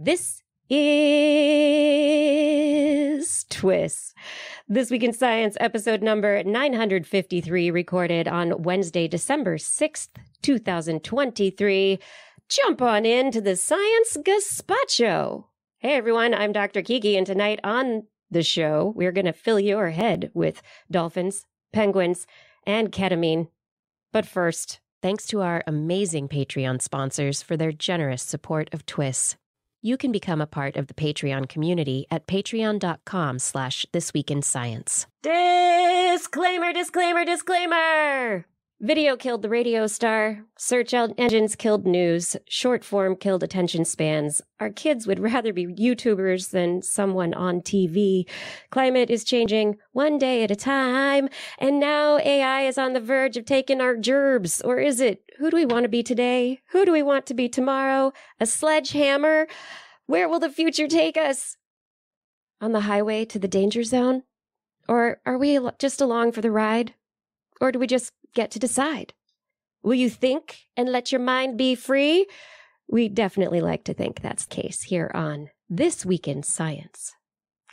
This is TWIS. This Week in Science, episode number 953, recorded on Wednesday, December 6th, 2023. Jump on into the Science Gazpacho. Hey everyone, I'm Dr. Kiki, and tonight on the show, we're going to fill your head with dolphins, penguins, and ketamine. But first, thanks to our amazing Patreon sponsors for their generous support of TWIS. You can become a part of the Patreon community at patreon.com/thisweekinscience. Disclaimer, disclaimer, disclaimer! Video killed the radio star. Search engines killed news. Short form killed attention spans. Our kids would rather be YouTubers than someone on TV. Climate is changing one day at a time. And now AI is on the verge of taking our gerbs. Or is it? Who do we want to be today? Who do we want to be tomorrow? A sledgehammer? Where will the future take us? On the highway to the danger zone? Or are we just along for the ride? Or do we just get to decide? Will you think and let your mind be free? We definitely like to think that's the case here on This Week in Science.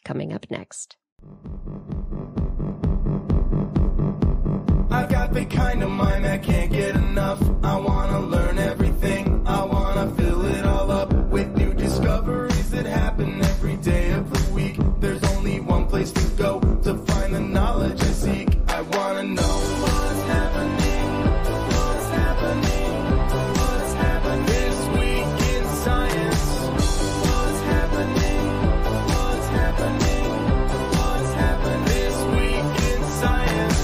Coming up next. I've got the kind of mind that can't get enough. I want to learn everything. I want to fill it all up with new discoveries that happen every day of the week. There's only one place to go to find the knowledge I seek. I want to know what's happening, what's happening, what's happening this week in science. What's happening, what's happening, what's happening this week in science.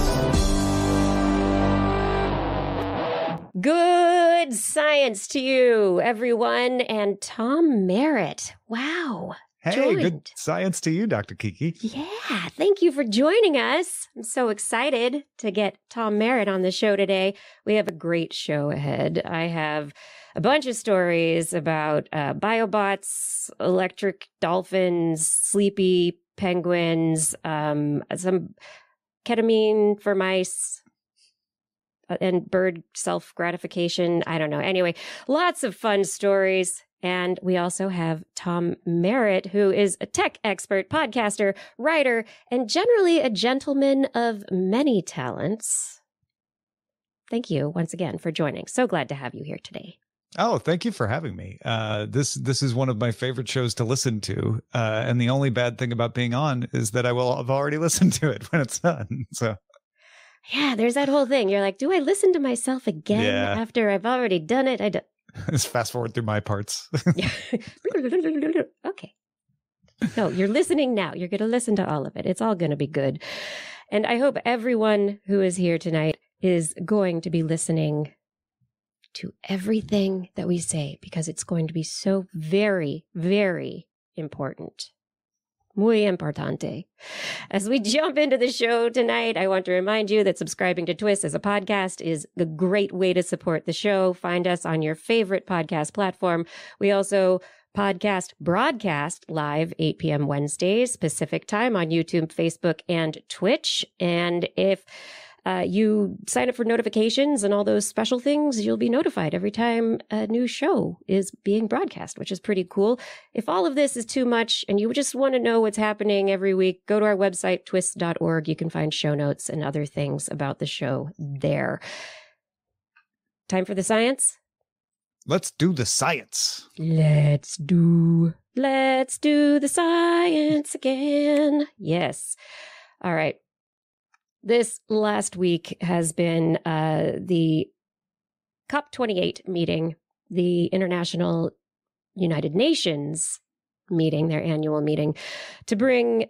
Good science to you, everyone. And Tom Merritt. Wow. Hey, joined. Good science to you, Dr. Kiki. Yeah, thank you for joining us. I'm so excited to get Tom Merritt on the show today. We have a great show ahead. I have a bunch of stories about biobots, electric dolphins, sleepy penguins, some ketamine for mice, and bird self-gratification. I don't know. Anyway, lots of fun stories. And we also have Tom Merritt, who is a tech expert, podcaster, writer, and generally a gentleman of many talents. Thank you once again for joining. So glad to have you here today. Oh, thank you for having me. This is one of my favorite shows to listen to. And the only bad thing about being on is that I will have already listened to it when it's done. So yeah, there's that whole thing. You're like, do I listen to myself again after I've already done it? Just fast forward through my parts. Okay. No, you're listening now. You're going to listen to all of it. It's all going to be good. And I hope everyone who is here tonight is going to be listening to everything that we say, because it's going to be so very, very important. Muy importante. As we jump into the show tonight, I want to remind you that subscribing to TWIS as a podcast is a great way to support the show. Find us on your favorite podcast platform. We also broadcast live 8 p.m. Wednesdays, Pacific time on YouTube, Facebook, and Twitch. And if you sign up for notifications and all those special things, you'll be notified every time a new show is being broadcast, which is pretty cool. If all of this is too much and you just want to know what's happening every week, go to our website, twis.org. You can find show notes and other things about the show there. Time for the science? Let's do the science. Let's do the science again. Yes. All right. This last week has been the COP28 meeting, the International United Nations meeting, their annual meeting, to bring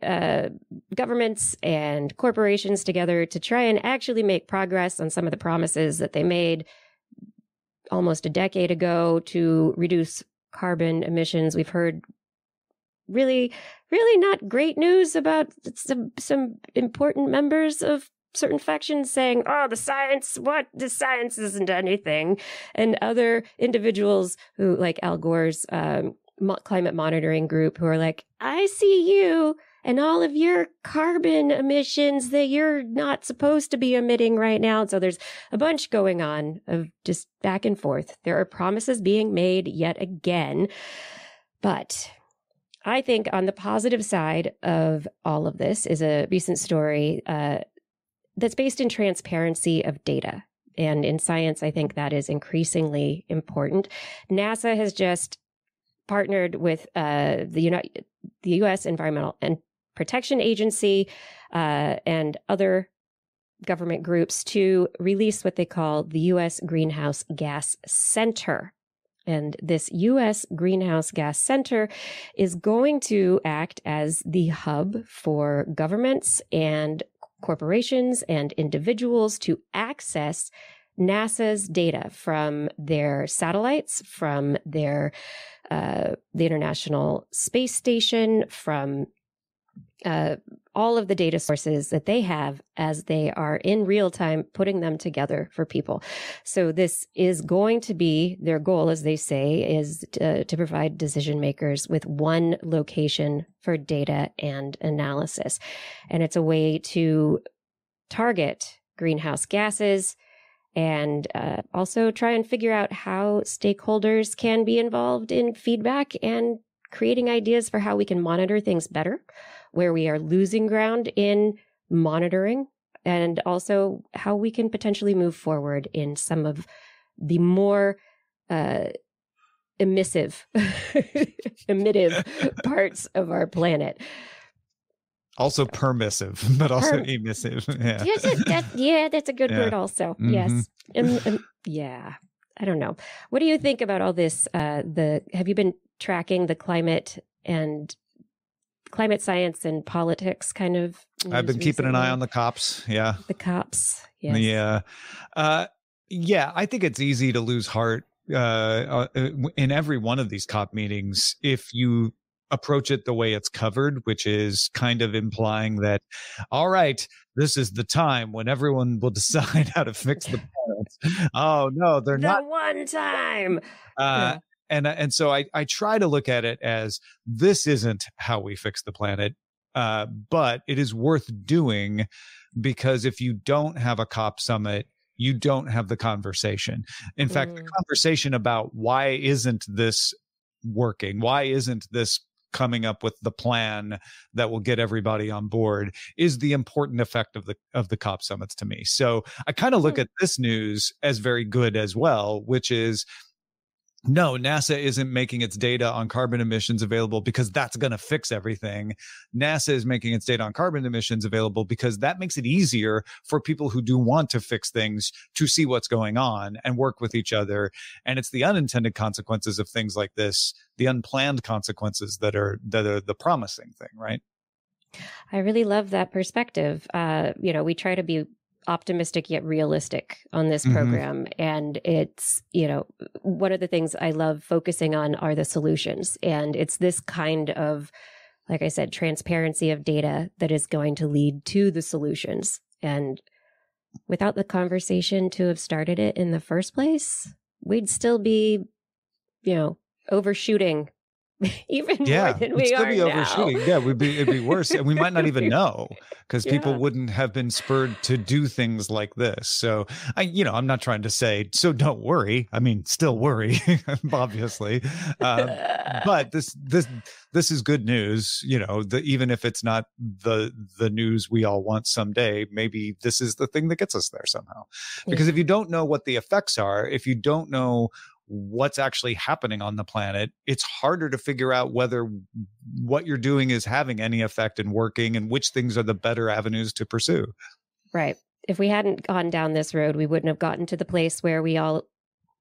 governments and corporations together to try and actually make progress on some of the promises that they made almost a decade ago to reduce carbon emissions. We've heard really not great news about some important members of certain factions saying, oh, the science isn't anything. And other individuals who, like Al Gore's climate monitoring group, who are like, I see you and all of your carbon emissions that you're not supposed to be emitting right now. And so there's a bunch going on of just back and forth. There are promises being made yet again. But I think on the positive side of all of this is a recent story that's based in transparency of data. And in science, I think that is increasingly important. NASA has just partnered with the U.S. Environmental and Protection Agency and other government groups to release what they call the U.S. Greenhouse Gas Center. And this U.S. Greenhouse Gas Center is going to act as the hub for governments and corporations and individuals to access NASA's data from their satellites, from their the International Space Station, from all of the data sources that they have as they are in real time putting them together for people. So this is going to be their goal, as they say, is to provide decision makers with one location for data and analysis. And it's a way to target greenhouse gases and also try and figure out how stakeholders can be involved in feedback and creating ideas for how we can monitor things better, where we are losing ground in monitoring, and also how we can potentially move forward in some of the more emissive parts of our planet. Also permissive, but also emissive. Yeah, that's a good word also. Mm-hmm. Yes. Yeah. I don't know. What do you think about all this? Have you been tracking the climate science and politics kind of news I've been keeping recently? an eye on the cops. Yeah. The cops. Yes. Yeah. Yeah. I think it's easy to lose heart in every one of these cop meetings if you approach it the way it's covered, which is kind of implying that, all right, this is the time when everyone will decide how to fix the planet. Oh no, they're not. The one time. And so I try to look at it as this isn't how we fix the planet, but it is worth doing, because if you don't have a COP summit, you don't have the conversation. In fact, the conversation about why isn't this working? Why isn't this coming up with the plan that will get everybody on board is the important effect of the COP summits to me. So I kind of look at this news as very good as well, which is, no, NASA isn't making its data on carbon emissions available because that's going to fix everything. NASA is making its data on carbon emissions available because that makes it easier for people who do want to fix things to see what's going on and work with each other. And it's the unintended consequences of things like this, the unplanned consequences that are the promising thing, right? I really love that perspective. We try to be optimistic yet realistic on this program. And it's, one of the things I love focusing on are the solutions. And it's this kind of, like I said, transparency of data that is going to lead to the solutions. And without the conversation to have started it in the first place, we'd still be, overshooting even more than we are now. Overshooting. Yeah, it'd be worse. And we might not even know, because people wouldn't have been spurred to do things like this. So I'm not trying to say, so don't worry. I mean, still worry, obviously. But this is good news, even if it's not the news we all want someday, maybe this is the thing that gets us there somehow. Because if you don't know what the effects are, if you don't know what's actually happening on the planet, it's harder to figure out whether what you're doing is having any effect and working, and which things are the better avenues to pursue. Right. If we hadn't gone down this road, we wouldn't have gotten to the place where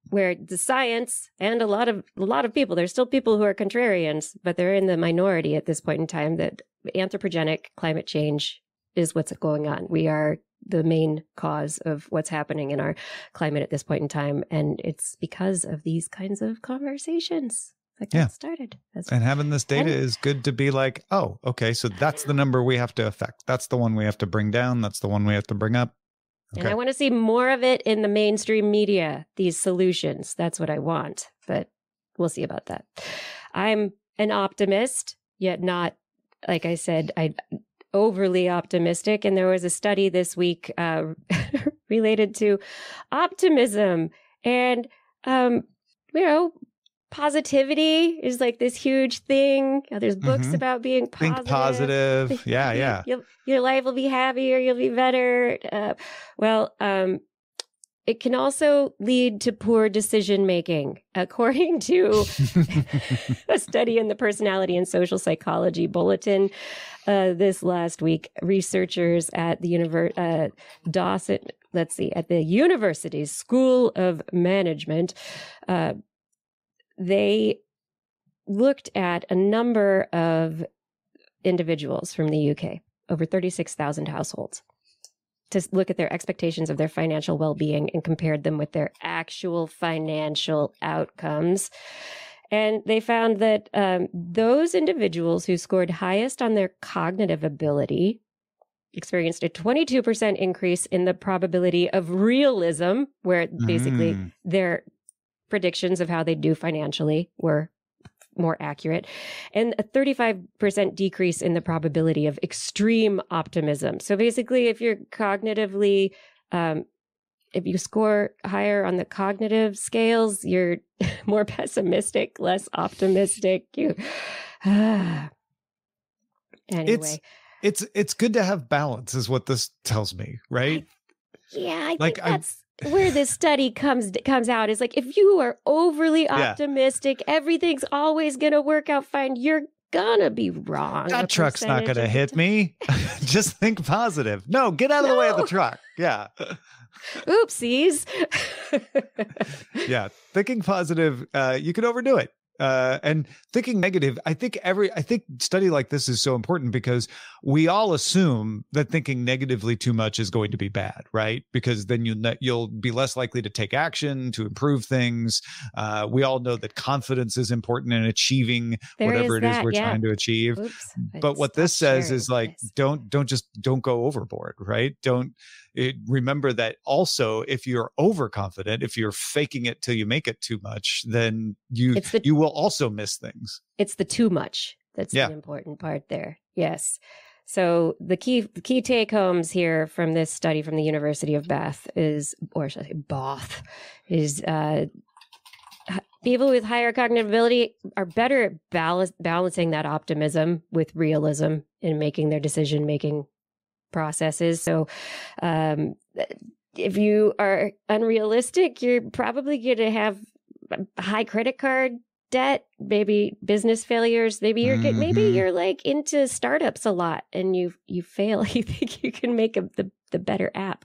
where the science and a lot of people, there's still people who are contrarians, but they're in the minority at this point in time, that anthropogenic climate change is what's going on. We are the main cause of what's happening in our climate at this point in time. And it's because of these kinds of conversations that got started. And having this data is good to be like, oh, okay, so that's the number we have to affect. That's the one we have to bring down. That's the one we have to bring up. Okay. And I want to see more of it in the mainstream media, these solutions. That's what I want, but we'll see about that. I'm an optimist, yet not, like I said, overly optimistic. And there was a study this week related to optimism and, positivity is like this huge thing. There's books about being positive. Think positive. Yeah, yeah. Your life will be happier. You'll be better. It can also lead to poor decision making, according to a study in the Personality and Social Psychology Bulletin this last week. Researchers at the at the University's School of Management, they looked at a number of individuals from the UK, over 36,000 households, to look at their expectations of their financial well-being and compared them with their actual financial outcomes. And they found that those individuals who scored highest on their cognitive ability experienced a 22% increase in the probability of realism, where basically their predictions of how they do financially were more accurate, and a 35% decrease in the probability of extreme optimism. So basically, if you're cognitively, if you score higher on the cognitive scales, you're more pessimistic, less optimistic. Anyway. It's good to have balance, is what this tells me, right? I think that's where this study comes out, is like, if you are overly optimistic, everything's always going to work out fine. You're going to be wrong. That truck's not going to hit me. Just think positive. No, get out of the way of the truck. Yeah. Oopsies. Yeah. Thinking positive, you can overdo it. And thinking negative, I think study like this is so important because we all assume that thinking negatively too much is going to be bad, right? Because then you'll be less likely to take action to improve things. We all know that confidence is important in achieving whatever it is we're trying to achieve. Oops, but what this says is like, don't go overboard, right? Remember that also, if you're overconfident, if you're faking it till you make it too much, then you will also miss things. It's the too much that's the important part there. Yes. So the key take homes here from this study from the University of Bath is people with higher cognitive ability are better at balancing that optimism with realism in making their decision-making processes. So if you are unrealistic, you're probably going to have high credit card debt, maybe business failures. Maybe you're like into startups a lot and you fail. You think you can make the better app.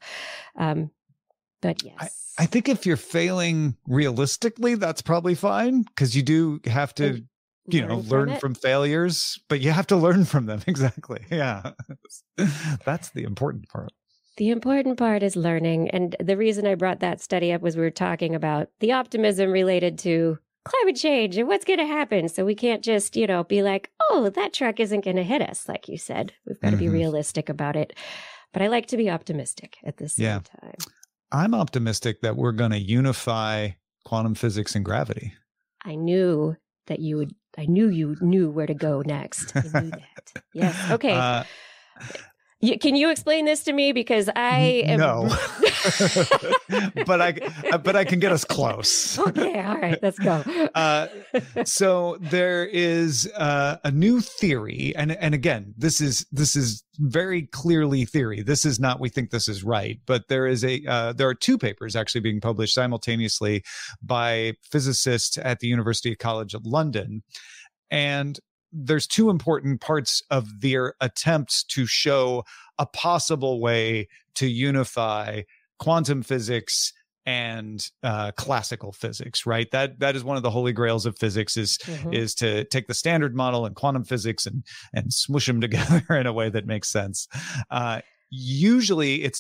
But yes, I think if you're failing realistically, that's probably fine, because you do have to learn from failures, but you have to learn from them. Exactly. Yeah. That's the important part. The important part is learning. And the reason I brought that study up was we were talking about the optimism related to climate change and what's going to happen. So we can't just, be like, oh, that truck isn't going to hit us. Like you said, we've got to be realistic about it. But I like to be optimistic at the same time. I'm optimistic that we're going to unify quantum physics and gravity. I knew you knew where to go next. I knew that. Yes. Okay. Can you explain this to me? Because I am... No. but I can get us close. Okay. All right. Let's go. So there is a new theory. And again, this is very clearly theory. This is not, we think this is right, but there are two papers actually being published simultaneously by physicists at the University College London. And there's two important parts of their attempts to show a possible way to unify quantum physics and classical physics, right? That is one of the holy grails of physics is to take the standard model and quantum physics and smush them together in a way that makes sense. Usually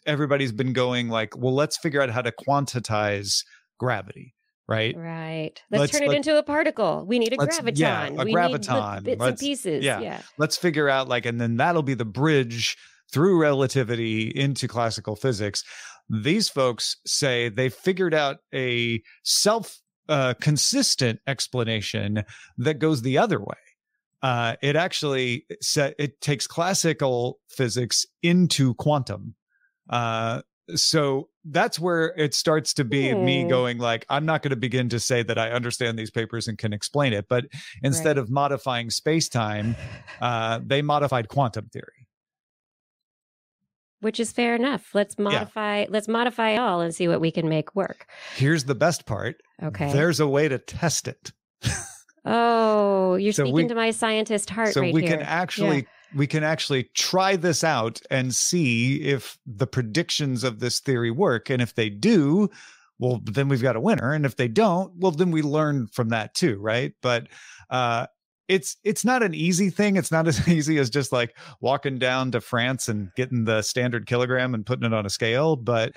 everybody's been going like, well, let's figure out how to quantize gravity. Right. Let's turn it into a particle. We need a graviton. Yeah, a graviton. Need bits and pieces. Yeah. Let's figure out and then that'll be the bridge through relativity into classical physics. These folks say they figured out a consistent explanation that goes the other way. It actually it takes classical physics into quantum. So that's where it starts to be me going like, I'm not going to begin to say that I understand these papers and can explain it. But instead of modifying space-time, they modified quantum theory. Which is fair enough. Let's modify all and see what we can make work. Here's the best part. Okay. There's a way to test it. Oh, you're speaking to my scientist heart right here. We can actually try this out and see if the predictions of this theory work. And if they do, well, then we've got a winner. And if they don't, well, then we learn from that too, right? But it's not an easy thing. It's not as easy as just like walking down to France and getting the standard kilogram and putting it on a scale. But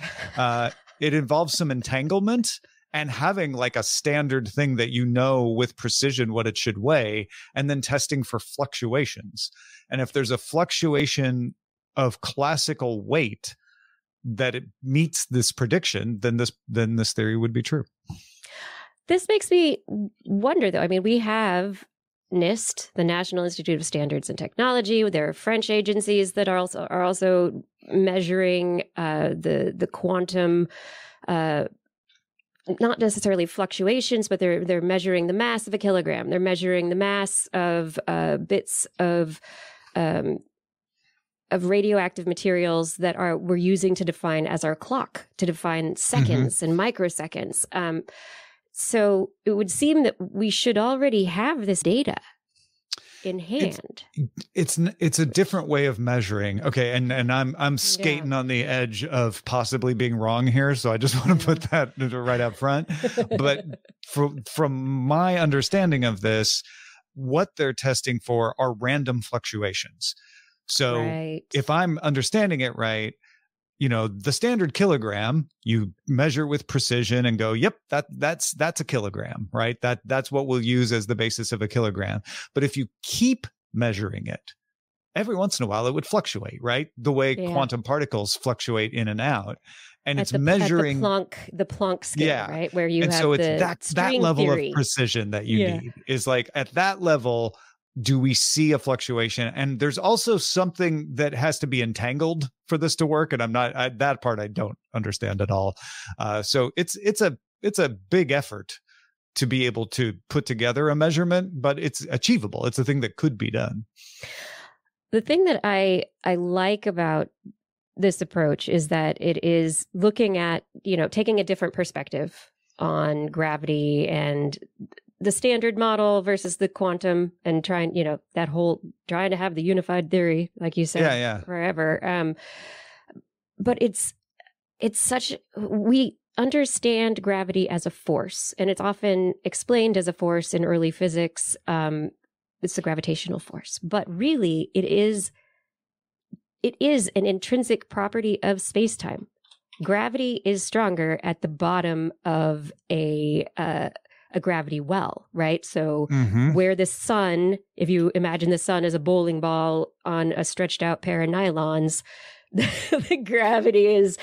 it involves some entanglement and having like a standard thing that you know with precision what it should weigh, and then testing for fluctuations. And if there's a fluctuation of classical weight that it meets this prediction, then this theory would be true. This makes me wonder, though. I mean, we have NIST, the National Institute of Standards and Technology. There are French agencies that are also measuring the quantum. Not necessarily fluctuations, but they're measuring the mass of a kilogram. They're measuring the mass of bits of radioactive materials that we're using to define as our clock, to define seconds and microseconds. So it would seem that we should already have this data in hand. It's a different way of measuring. Okay, and I'm skating on the edge of possibly being wrong here, so I just want to put that right up front. But from my understanding of this, what they're testing for are random fluctuations. So if I'm understanding it right, you know, the standard kilogram, you measure with precision and go, yep, that's a kilogram, right? That's what we'll use as the basis of a kilogram. But if you keep measuring it, every once in a while it would fluctuate, right? The way quantum particles fluctuate in and out. And it's measuring the Planck scale, right? Where you have so it's that level theory of precision that you need is like at that level. Do we see a fluctuation? And there's also something that has to be entangled for this to work. And that part I don't understand at all. So it's a big effort to be able to put together a measurement, but it's achievable. It's a thing that could be done. The thing that I like about this approach is that it is looking at, taking a different perspective on gravity and the standard model versus the quantum, and trying to have the unified theory, like you said, forever. But we understand gravity as a force, and it's often explained as a force in early physics. It's the gravitational force, but really it is an intrinsic property of space-time. Gravity is stronger at the bottom of a gravity well, right? So where the sun, if you imagine the sun as a bowling ball on a stretched out pair of nylons, the gravity is,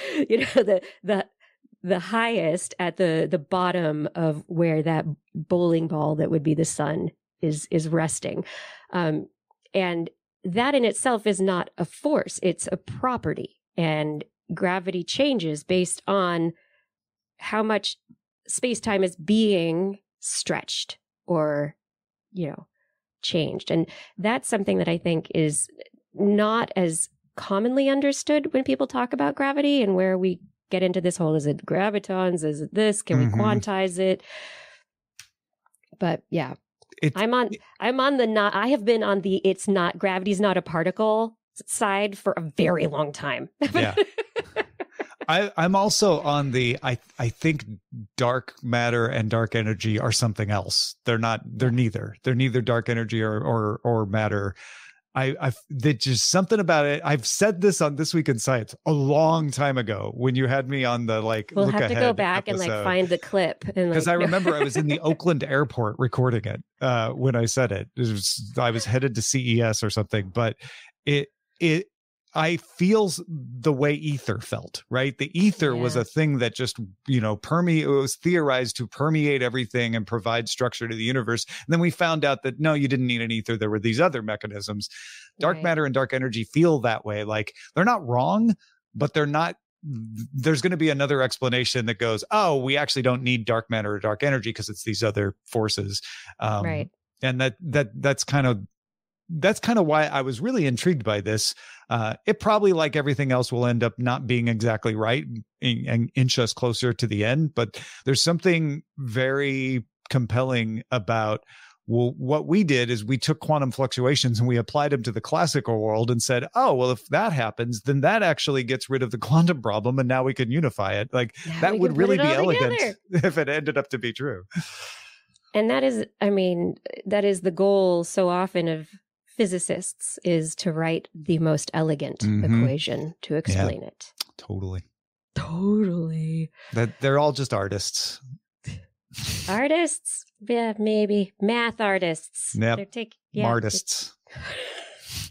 the highest at the bottom of where that bowling ball that would be the sun is resting. And that in itself is not a force, it's a property. And gravity changes based on how much space-time is being stretched or, changed. And that's something that I think is not as commonly understood when people talk about gravity, and where we get into this whole, is it gravitons? Is it this? Can we quantize it? But yeah, I have been on the, gravity's not a particle side for a very long time. Yeah. I'm also on the, I think dark matter and dark energy are something else. They're neither dark energy or matter. There's just something about it. I've said this on This Week in Science a long time ago when you had me on the we'll have to go back episode. And find the clip. Because I remember I was in the Oakland airport recording it when I said it. I was headed to CES or something, but I feel the way ether felt, right? The ether was a thing that just, it was theorized to permeate everything and provide structure to the universe. And then we found out that, no, you didn't need an ether. There were these other mechanisms. Dark matter and dark energy feel that way. Like they're not wrong, but they're not there's going to be another explanation that goes, oh, we actually don't need dark matter or dark energy because it's these other forces. Right. And that's kind of why I was really intrigued by this. It probably, like everything else, will end up not being exactly right and inch us closer to the end. But there's something very compelling about, well, what we did is we took quantum fluctuations and we applied them to the classical world and said, oh, well, if that happens, then that actually gets rid of the quantum problem. And now we can unify it. Like, that would really be elegant if it ended up to be true. And that is, I mean, that is the goal so often of physicists, is to write the most elegant equation to explain it. Totally. That they're all just artists. Artists? Yeah, maybe. Math artists. Yep. Yeah, artists.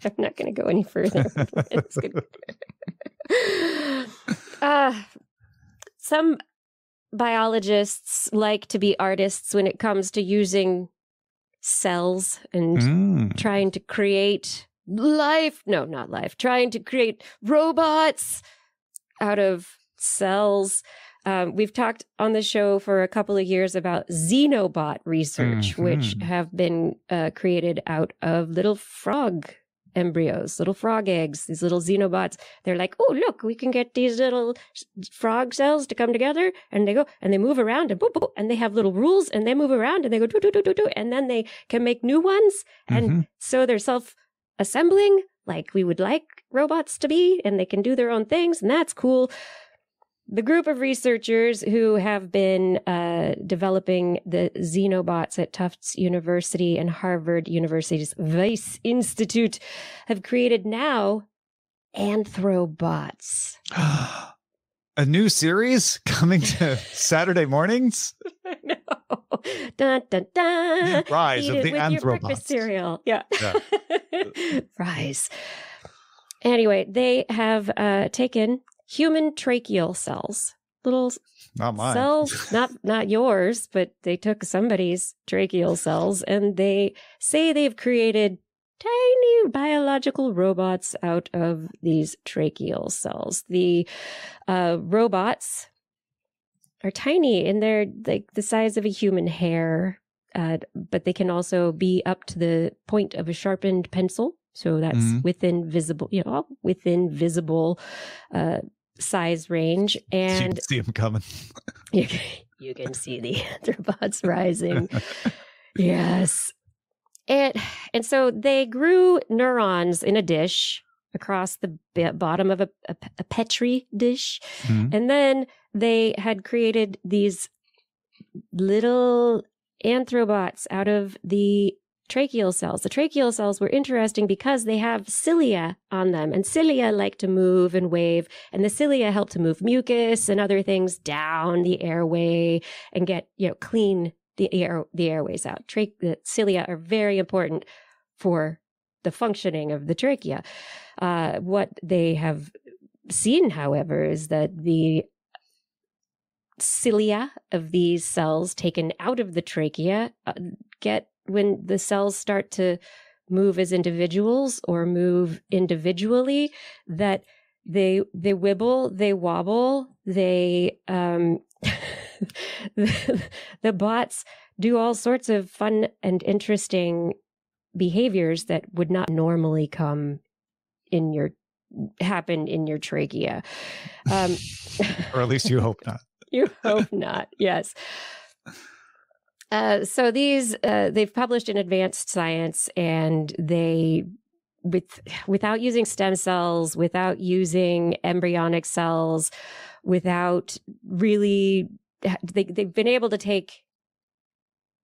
I'm not going to go any further. Some biologists like to be artists when it comes to using cells and trying to create life. No, not life. Trying to create robots out of cells. We've talked on the show for a couple of years about xenobot research, which have been created out of little frog embryos, little frog eggs, these little xenobots. They're like, oh, look, we can get these little frog cells to come together, and they go and they move around and boop, boop, and they have little rules and they move around and they go do, do, do, do, do, and then they can make new ones. And so they're self-assembling like we would like robots to be, and they can do their own things, and that's cool. The group of researchers who have been developing the xenobots at Tufts University and Harvard University's Weiss Institute have created now Anthrobots. A new series coming to Saturday mornings? No. Dun, dun, dun. Rise Eat of the with your breakfast Anthrobots. cereal. Yeah. Rise. Anyway, they have taken human tracheal cells, little not mine. cells, not yours, but they took somebody's tracheal cells, and they say they've created tiny biological robots out of these tracheal cells. The robots are tiny, and they're like the size of a human hair, but they can also be up to the point of a sharpened pencil. So that's within visible size range, and you can see them coming. you can see the Anthrobots rising. Yes, and so they grew neurons in a dish across the bottom of a Petri dish, and then they had created these little Anthrobots out of the tracheal cells. The tracheal cells were interesting because they have cilia on them, and cilia like to move and wave, and the cilia help to move mucus and other things down the airway and get, clean the airways out. The cilia are very important for the functioning of the trachea. What they have seen, however, is that the cilia of these cells taken out of the trachea when the cells start to move as individuals or move individually, that they wibble, they wobble, the bots do all sorts of fun and interesting behaviors that would not normally happen in your trachea. Or at least you hope not. You hope not, yes. So these, they've published in Advanced Science, and they, without using stem cells, without using embryonic cells, without really, they've been able to take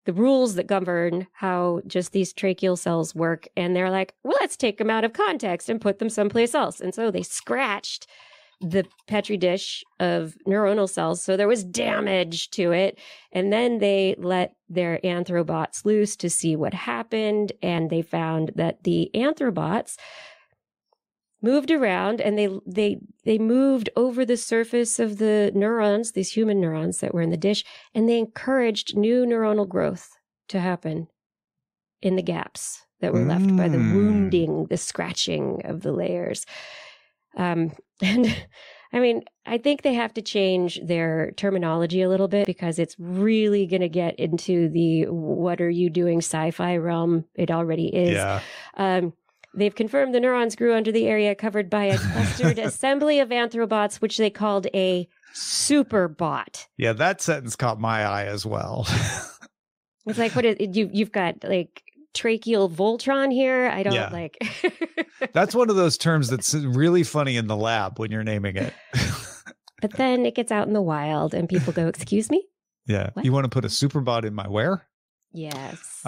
the rules that govern how just these tracheal cells work, and they're like, well, let's take them out of context and put them someplace else. And so they scratched the Petri dish of neuronal cells, so there was damage to it. And then they let their Anthrobots loose to see what happened, and they found that the Anthrobots moved around, and they moved over the surface of the neurons, these human neurons that were in the dish, and they encouraged new neuronal growth to happen in the gaps that were left by the wounding, the scratching of the layers. And I mean, I think they have to change their terminology a little bit because it's really going to get into the what are you doing sci-fi realm. It already is. Yeah. They've confirmed the neurons grew under the area covered by a clustered assembly of anthrobots, which they called a superbot. Yeah, that sentence caught my eye as well. It's like, what is you've got like tracheal Voltron here? I don't like. That's one of those terms that's really funny in the lab when you're naming it. But then it gets out in the wild and people go, excuse me? Yeah. What? You want to put a superbot in my where? Yes.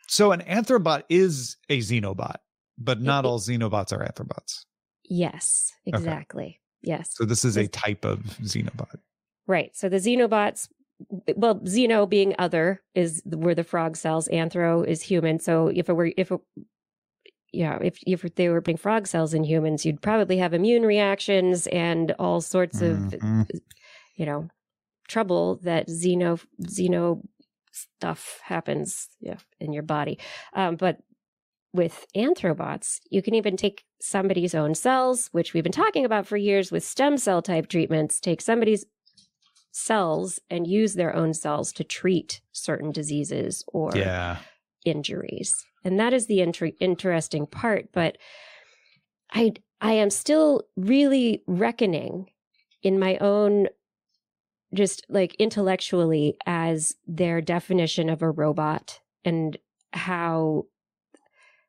So an anthrobot is a xenobot, but not all xenobots are anthrobots. Yes, exactly. Okay. Yes. So this is a type of xenobot. Right. So the xenobots, well, xeno being other were the frog cells. Anthro is human. So if they were putting frog cells in humans, you'd probably have immune reactions and all sorts of, trouble that xeno stuff happens in your body. But with anthrobots, you can even take somebody's own cells, which we've been talking about for years with stem cell type treatments, take somebody's cells and use their own cells to treat certain diseases or injuries. And that is the interesting part. But I am still really reckoning in my own, just like intellectually, as their definition of a robot, and how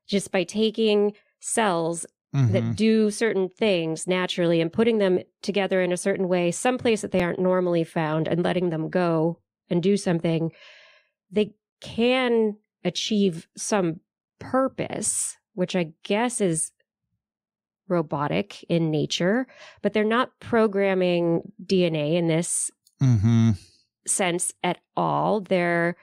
just by taking cells that do certain things naturally and putting them together in a certain way, someplace that they aren't normally found, and letting them go and do something, they can achieve some purpose, which I guess is robotic in nature, but they're not programming DNA in this sense at all. They're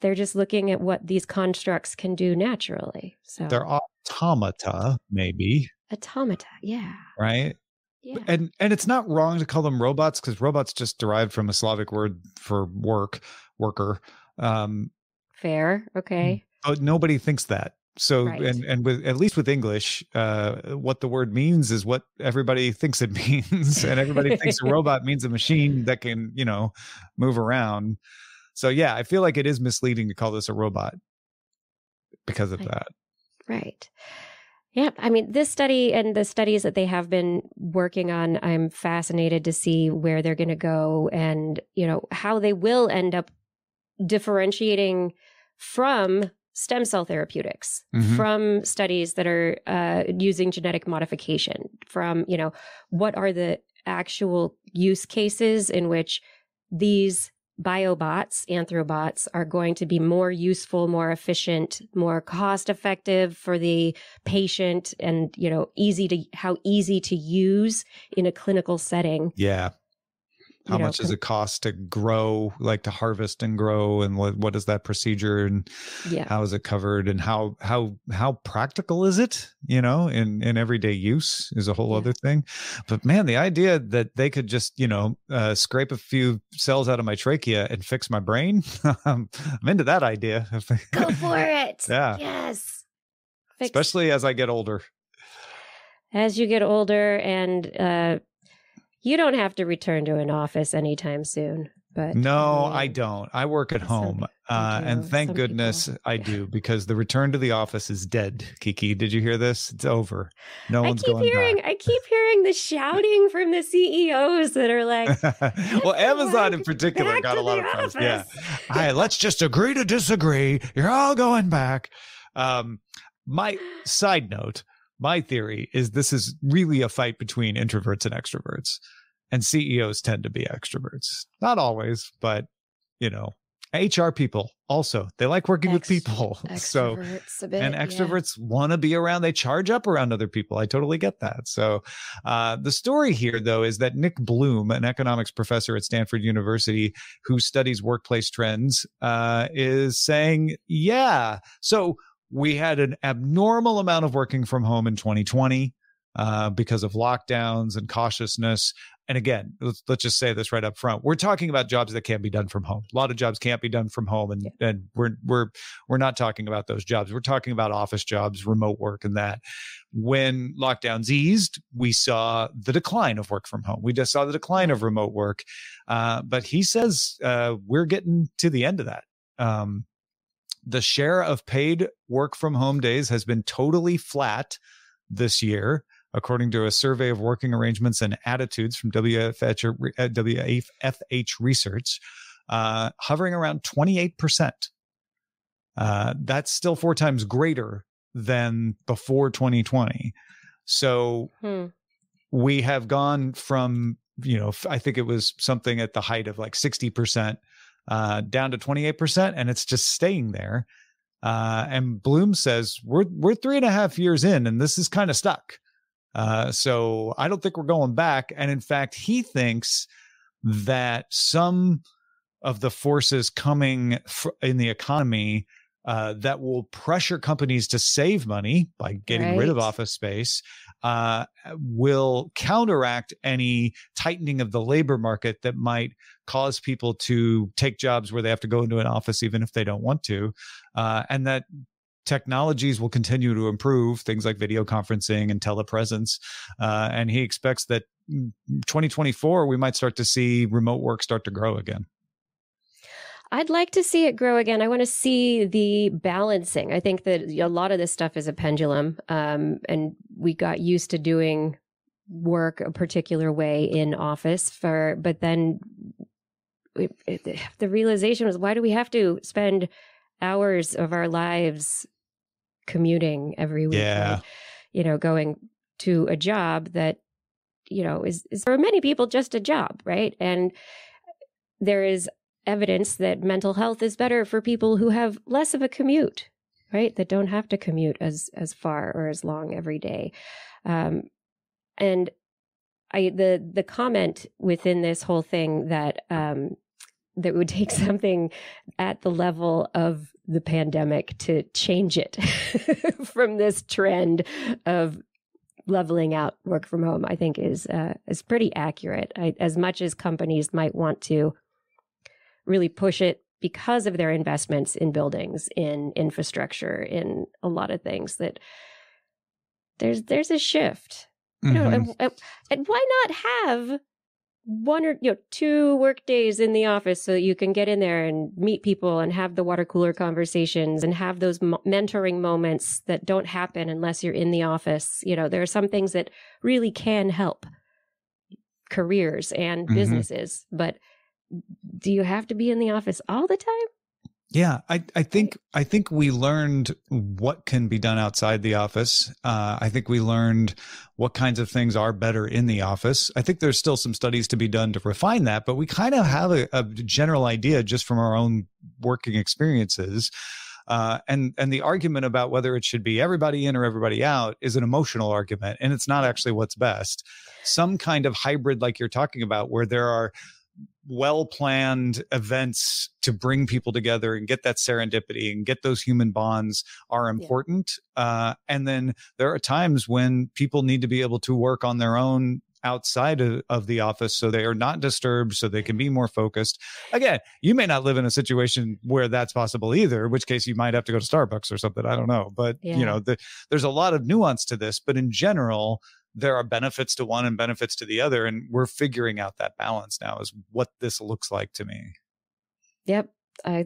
just looking at what these constructs can do naturally. So they're automata, maybe. Automata, yeah. Right? Yeah. And it's not wrong to call them robots, because robots just derived from a Slavic word for worker. Fair, okay. But nobody thinks that. So, right. and with, at least with English, what the word means is what everybody thinks it means. And everybody thinks a robot means a machine that can, move around. So yeah, I feel like it is misleading to call this a robot because of that. Right. Yeah. I mean, this study and the studies that they have been working on, I'm fascinated to see where they're going to go and, how they will end up differentiating from stem cell therapeutics, from studies that are using genetic modification, from, what are the actual use cases in which these biobots, anthrobots, are going to be more useful, more efficient, more cost effective for the patient, and how easy to use in a clinical setting. Yeah. How much does it cost to grow, like to harvest and grow, and what is that procedure, and how is it covered, and how practical is it, in everyday use is a whole other thing. But man, the idea that they could just, scrape a few cells out of my trachea and fix my brain, I'm into that idea. Go for it. Yeah. Yes. Especially as I get older. As you get older, and you don't have to return to an office anytime soon. But no, I don't. I work at home. And thank goodness I do, because the return to the office is dead. Kiki, did you hear this? It's over. No one's going back. I keep hearing the shouting from the CEOs that are like, well, Amazon in particular got a lot of press. Yeah. All right, let's just agree to disagree. You're all going back. My side note, my theory is this is really a fight between introverts and extroverts, and CEOs tend to be extroverts. Not always, but HR people also, they like working with people. Extroverts a bit, and extroverts want to be around. They charge up around other people. I totally get that. So the story here, though, is that Nick Bloom, an economics professor at Stanford University who studies workplace trends, is saying, so we had an abnormal amount of working from home in 2020. because of lockdowns and cautiousness. And again, let's just say this right up front. We're talking about jobs that can't be done from home. A lot of jobs can't be done from home. And we're not talking about those jobs. We're talking about office jobs, remote work, and that. When lockdowns eased, we saw the decline of work from home. We just saw the decline of remote work. But he says we're getting to the end of that. The share of paid work from home days has been totally flat this year, according to a survey of working arrangements and attitudes from WFH Research, hovering around 28%. That's still 4 times greater than before 2020. So we have gone from, I think it was something at the height of like 60% down to 28%, and it's just staying there. And Bloom says we're 3.5 years in, and this is kind of stuck. So I don't think we're going back. And in fact, he thinks that some of the forces coming in the economy that will pressure companies to save money by getting rid of office space will counteract any tightening of the labor market that might cause people to take jobs where they have to go into an office even if they don't want to, and that technologies will continue to improve, things like video conferencing and telepresence. And he expects that 2024, we might start to see remote work start to grow again. I'd like to see it grow again. I want to see the balancing. I think that a lot of this stuff is a pendulum, and we got used to doing work a particular way in office but then the realization was, why do we have to spend hours of our lives commuting every week? Yeah. Like, going to a job that, is for many people just a job, right? And there is evidence that mental health is better for people who have less of a commute, right? That don't have to commute as far or as long every day. And the comment within this whole thing that that would take something at the level of the pandemic to change it from this trend of leveling out work from home, I think is pretty accurate. As much as companies might want to really push it because of their investments in buildings, in infrastructure, in a lot of things, that there's a shift. And why not have 1 or 2 work days in the office so that you can get in there and meet people and have the water cooler conversations and have those mentoring moments that don't happen unless you're in the office. There are some things that really can help careers and businesses, but do you have to be in the office all the time? Yeah, I think we learned what can be done outside the office. I think we learned what kinds of things are better in the office. I think there's still some studies to be done to refine that, but we kind of have a general idea just from our own working experiences. And the argument about whether it should be everybody in or everybody out is an emotional argument, and it's not actually what's best. Some kind of hybrid, like you're talking about, where there are well-planned events to bring people together and get that serendipity and get those human bonds are important. And then there are times when people need to be able to work on their own outside of the office so they are not disturbed, so they can be more focused. Again, you may not live in a situation where that's possible either, in which case you might have to go to Starbucks or something. I don't know. But, there's a lot of nuance to this. But in general, there are benefits to one and benefits to the other. And we're figuring out that balance now, is what this looks like to me. Yep. I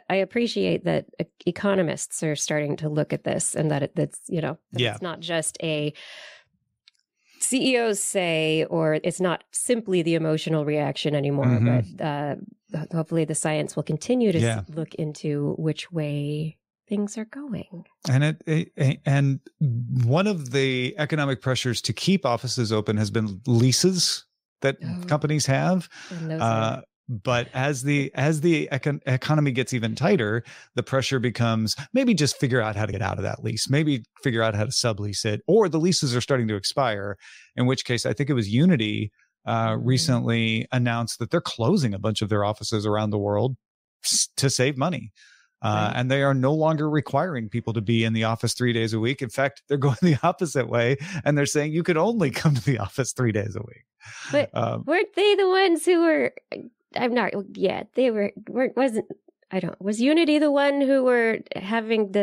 appreciate that economists are starting to look at this, and that it's not just a CEOs say, or it's not simply the emotional reaction anymore, but hopefully the science will continue to look into which way things are going. And one of the economic pressures to keep offices open has been leases that companies have. But as the economy gets even tighter, the pressure becomes maybe just figure out how to get out of that lease, maybe figure out how to sublease it, or the leases are starting to expire, in which case I think it was Unity recently announced that they're closing a bunch of their offices around the world to save money. Right. And they are no longer requiring people to be in the office 3 days a week. In fact, they're going the opposite way, and they're saying you could only come to the office 3 days a week. But weren't they the ones who were? I'm not. Yeah, they were. Wasn't. I don't. Was Unity the one who were having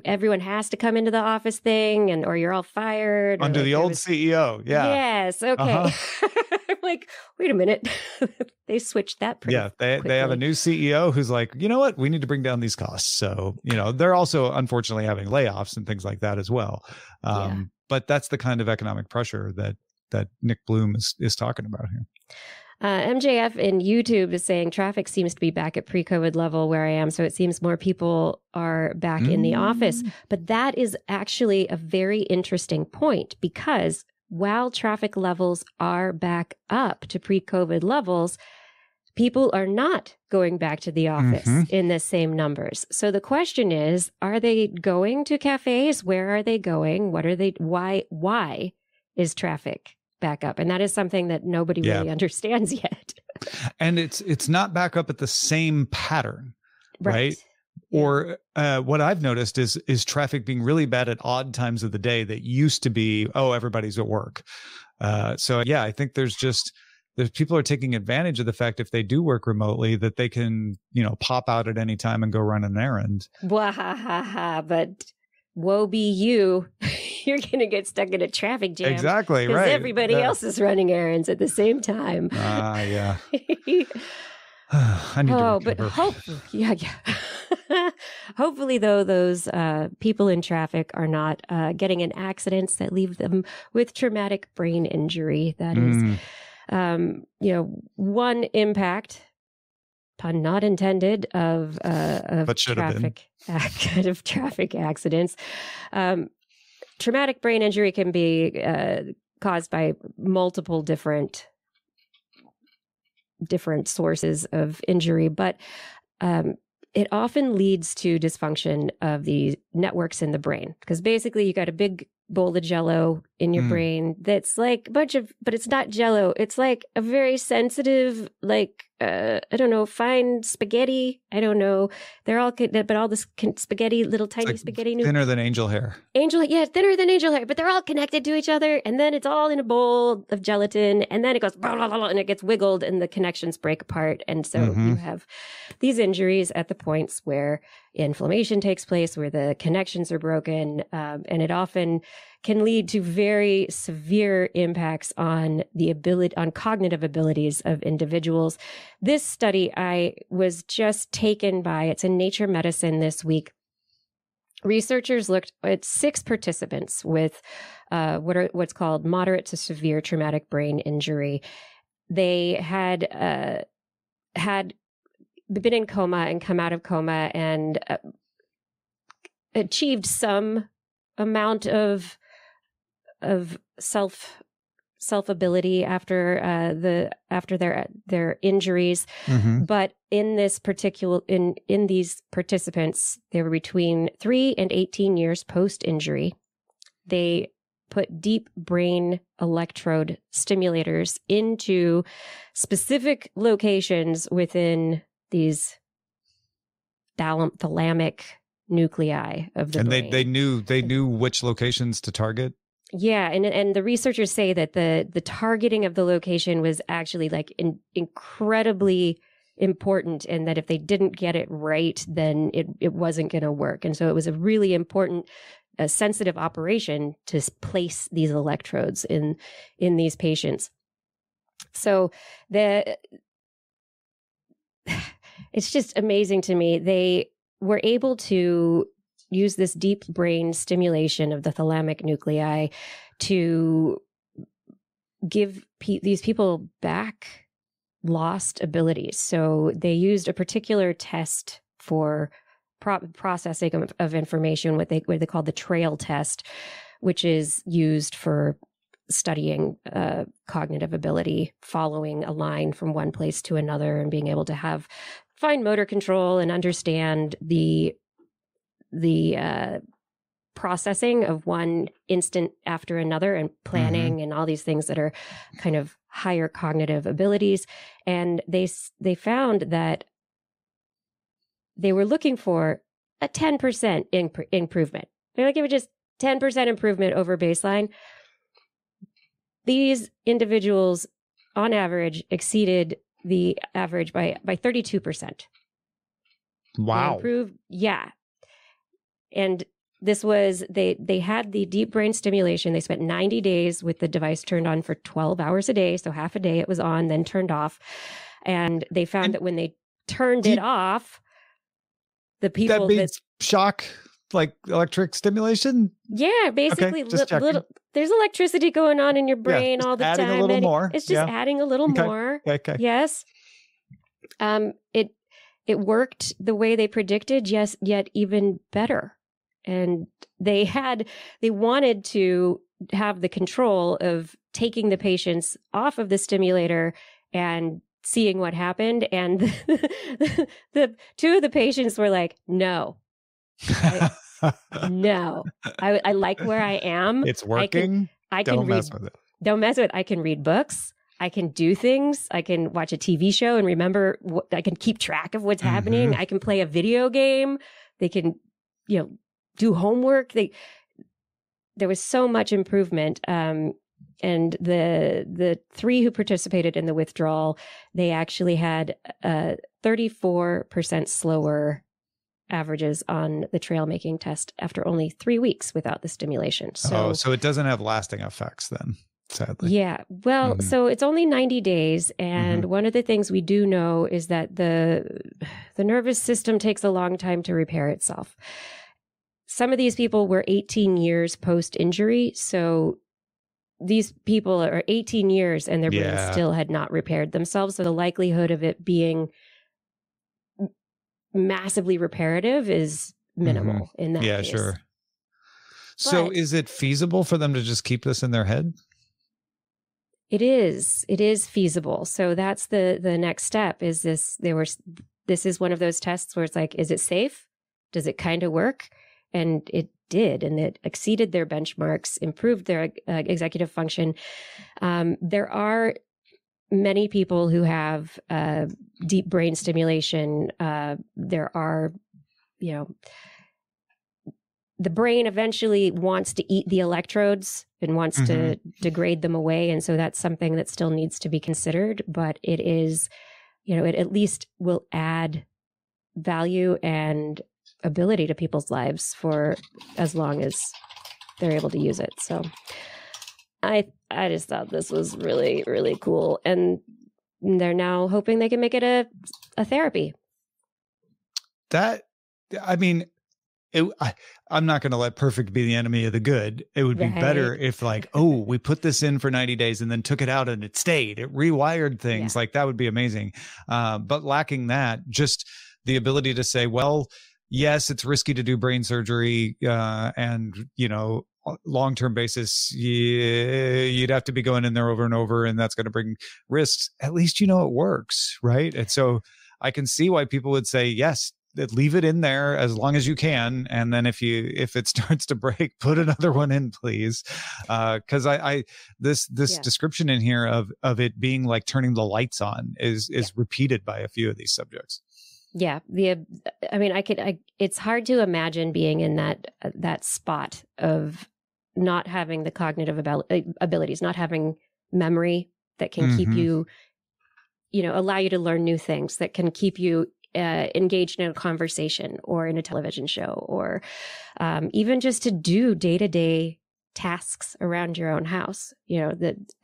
everyone has to come into the office thing, or you're all fired under the old CEO? Yeah. Yes. Okay. I'm like, wait a minute. They switched that pretty quickly. They have a new CEO who's like, you know what? We need to bring down these costs. So, they're also unfortunately having layoffs and things like that as well. But that's the kind of economic pressure that Nick Bloom is talking about here. MJF in YouTube is saying traffic seems to be back at pre-COVID level where I am. So it seems more people are back in the office. But that is actually a very interesting point, because while traffic levels are back up to pre-COVID levels, people are not going back to the office in the same numbers. So the question is, are they going to cafes? Where are they going? Why is traffic back up? And that is something that nobody really understands yet. And it's not back up at the same pattern, right? Yeah. Or what I've noticed is traffic being really bad at odd times of the day that used to be, everybody's at work. So I think there's people are taking advantage of the fact if they do work remotely that they can, pop out at any time and go run an errand. But woe be you. You're going to get stuck in a traffic jam. Exactly, right. Because everybody else is running errands at the same time. Yeah. I need to recover. Hopefully, though, those people in traffic are not getting in accidents that leave them with traumatic brain injury. That is, one impact, pun not intended, of traffic accidents. Traumatic brain injury can be caused by multiple different sources of injury, but it often leads to dysfunction of the networks in the brain, because basically you got a big bowl of Jell-O in your brain that's like but it's not Jell-O. It's like a very sensitive, fine spaghetti. I don't know. They're all, but all this spaghetti, little tiny spaghetti. Thinner than angel hair. Thinner than angel hair, but they're all connected to each other. And then it's all in a bowl of gelatin. And then it goes, blah, blah, blah, and it gets wiggled and the connections break apart. And so you have these injuries at the points where inflammation takes place, where the connections are broken. And it often can lead to very severe impacts on cognitive abilities of individuals. This study I was just taken by, it's in Nature Medicine this week. Researchers looked at 6 participants with what's called moderate to severe traumatic brain injury. They had been in coma and come out of coma and achieved some amount of self ability after their injuries. But in this particular in these participants, they were between 3 and 18 years post injury. They put deep brain electrode stimulators into specific locations within these thalamic nuclei of the brain. And they knew which locations to target. Yeah, and the researchers say that the targeting of the location was actually incredibly important, and that if they didn't get it right, then it wasn't going to work. And so it was a really important, sensitive operation to place these electrodes in these patients. So it's just amazing to me. They were able to use this deep brain stimulation of the thalamic nuclei to give these people back lost abilities. So they used a particular test for processing of information, what they call the trail test, which is used for studying cognitive ability, following a line from one place to another and being able to have fine motor control and understand the processing of one instant after another, and planning and all these things that are kind of higher cognitive abilities. And they found that they were looking for a 10% improvement. They're like, it was just 10% improvement over baseline. These individuals, on average, exceeded the average by 32%. Wow. They improved, yeah. And this was, they had the deep brain stimulation. They spent 90 days with the device turned on for 12 hours a day. So half a day it was on, then turned off. And they found that when they turned it off, the people that means shock, like electric stimulation? Yeah, basically, okay, there's electricity going on in your brain all the adding time. a little more. It's just adding a little more. Okay. Yes. It worked the way they predicted, yes, yet even better. And they wanted to have the control of taking the patients off of the stimulator and seeing what happened. And the two of the patients were like, no. No, I like where I am. It's working. Don't mess with it. Don't mess with it. I can read books. I can do things. I can watch a TV show and remember. I can keep track of what's happening. I can play a video game. They can, do homework. There was so much improvement. And the three who participated in the withdrawal, they actually had 34% slower averages on the trail making test after only 3 weeks without the stimulation. So it doesn't have lasting effects then, sadly. Yeah. Well, so it's only 90 days. And one of the things we do know is that the nervous system takes a long time to repair itself. Some of these people were 18 years post-injury. So these people are 18 years and their brains still had not repaired themselves. So the likelihood of it being massively reparative is minimal in that case. Yeah, sure. So is it feasible for them to just keep this in their head? It is feasible. So that's the next step is this is one of those tests where it's like, is it safe? Does it kind of work? And it did, and it exceeded their benchmarks, improved their executive function. There are many people who have deep brain stimulation. There are, the brain eventually wants to eat the electrodes and wants to degrade them away. And so that's something that still needs to be considered, but it is, it at least will add value and ability to people's lives for as long as they're able to use it. So I just thought this was really, really cool. And they're now hoping they can make it a therapy. I'm not going to let perfect be the enemy of the good. It would be better if we put this in for 90 days and then took it out and it stayed. It rewired things. Like that would be amazing. But lacking that, just the ability to say, well, yes, it's risky to do brain surgery. And, long-term basis, you'd have to be going in there over and over, and that's going to bring risks. At least it works, right? And so I can see why people would say, yes, leave it in there as long as you can, and then if it starts to break, put another one in, please. Because this description in here of it being like turning the lights on is repeated by a few of these subjects. Yeah, it's hard to imagine being in that spot of not having the cognitive abilities, not having memory that can keep you, allow you to learn new things, that can keep you engaged in a conversation or in a television show, or even just to do day-to-day tasks around your own house.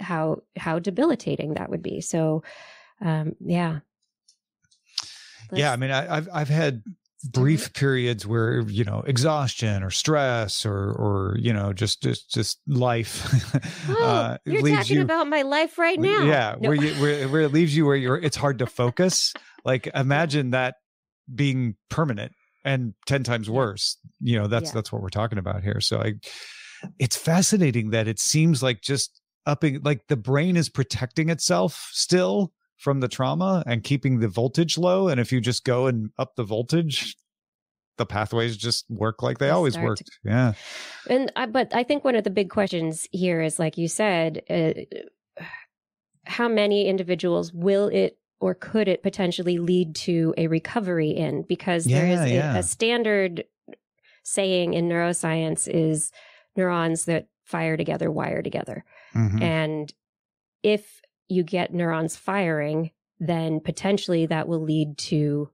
How debilitating that would be. So, yeah. Yeah, I've had brief periods where exhaustion or stress or just life. You're talking about my life right now. Yeah, no. where it leaves you it's hard to focus. Like imagine that being permanent and 10 times worse. That's what we're talking about here. So it's fascinating that it seems like just upping, like the brain is protecting itself still from the trauma and keeping the voltage low. And if you just go and up the voltage, the pathways just work like they always worked. Yeah. But I think one of the big questions here is, like you said, how many individuals will it or could it potentially lead to a recovery in? Because there is a standard saying in neuroscience is neurons that fire together wire together. Mhm. And if you get neurons firing, then potentially that will lead to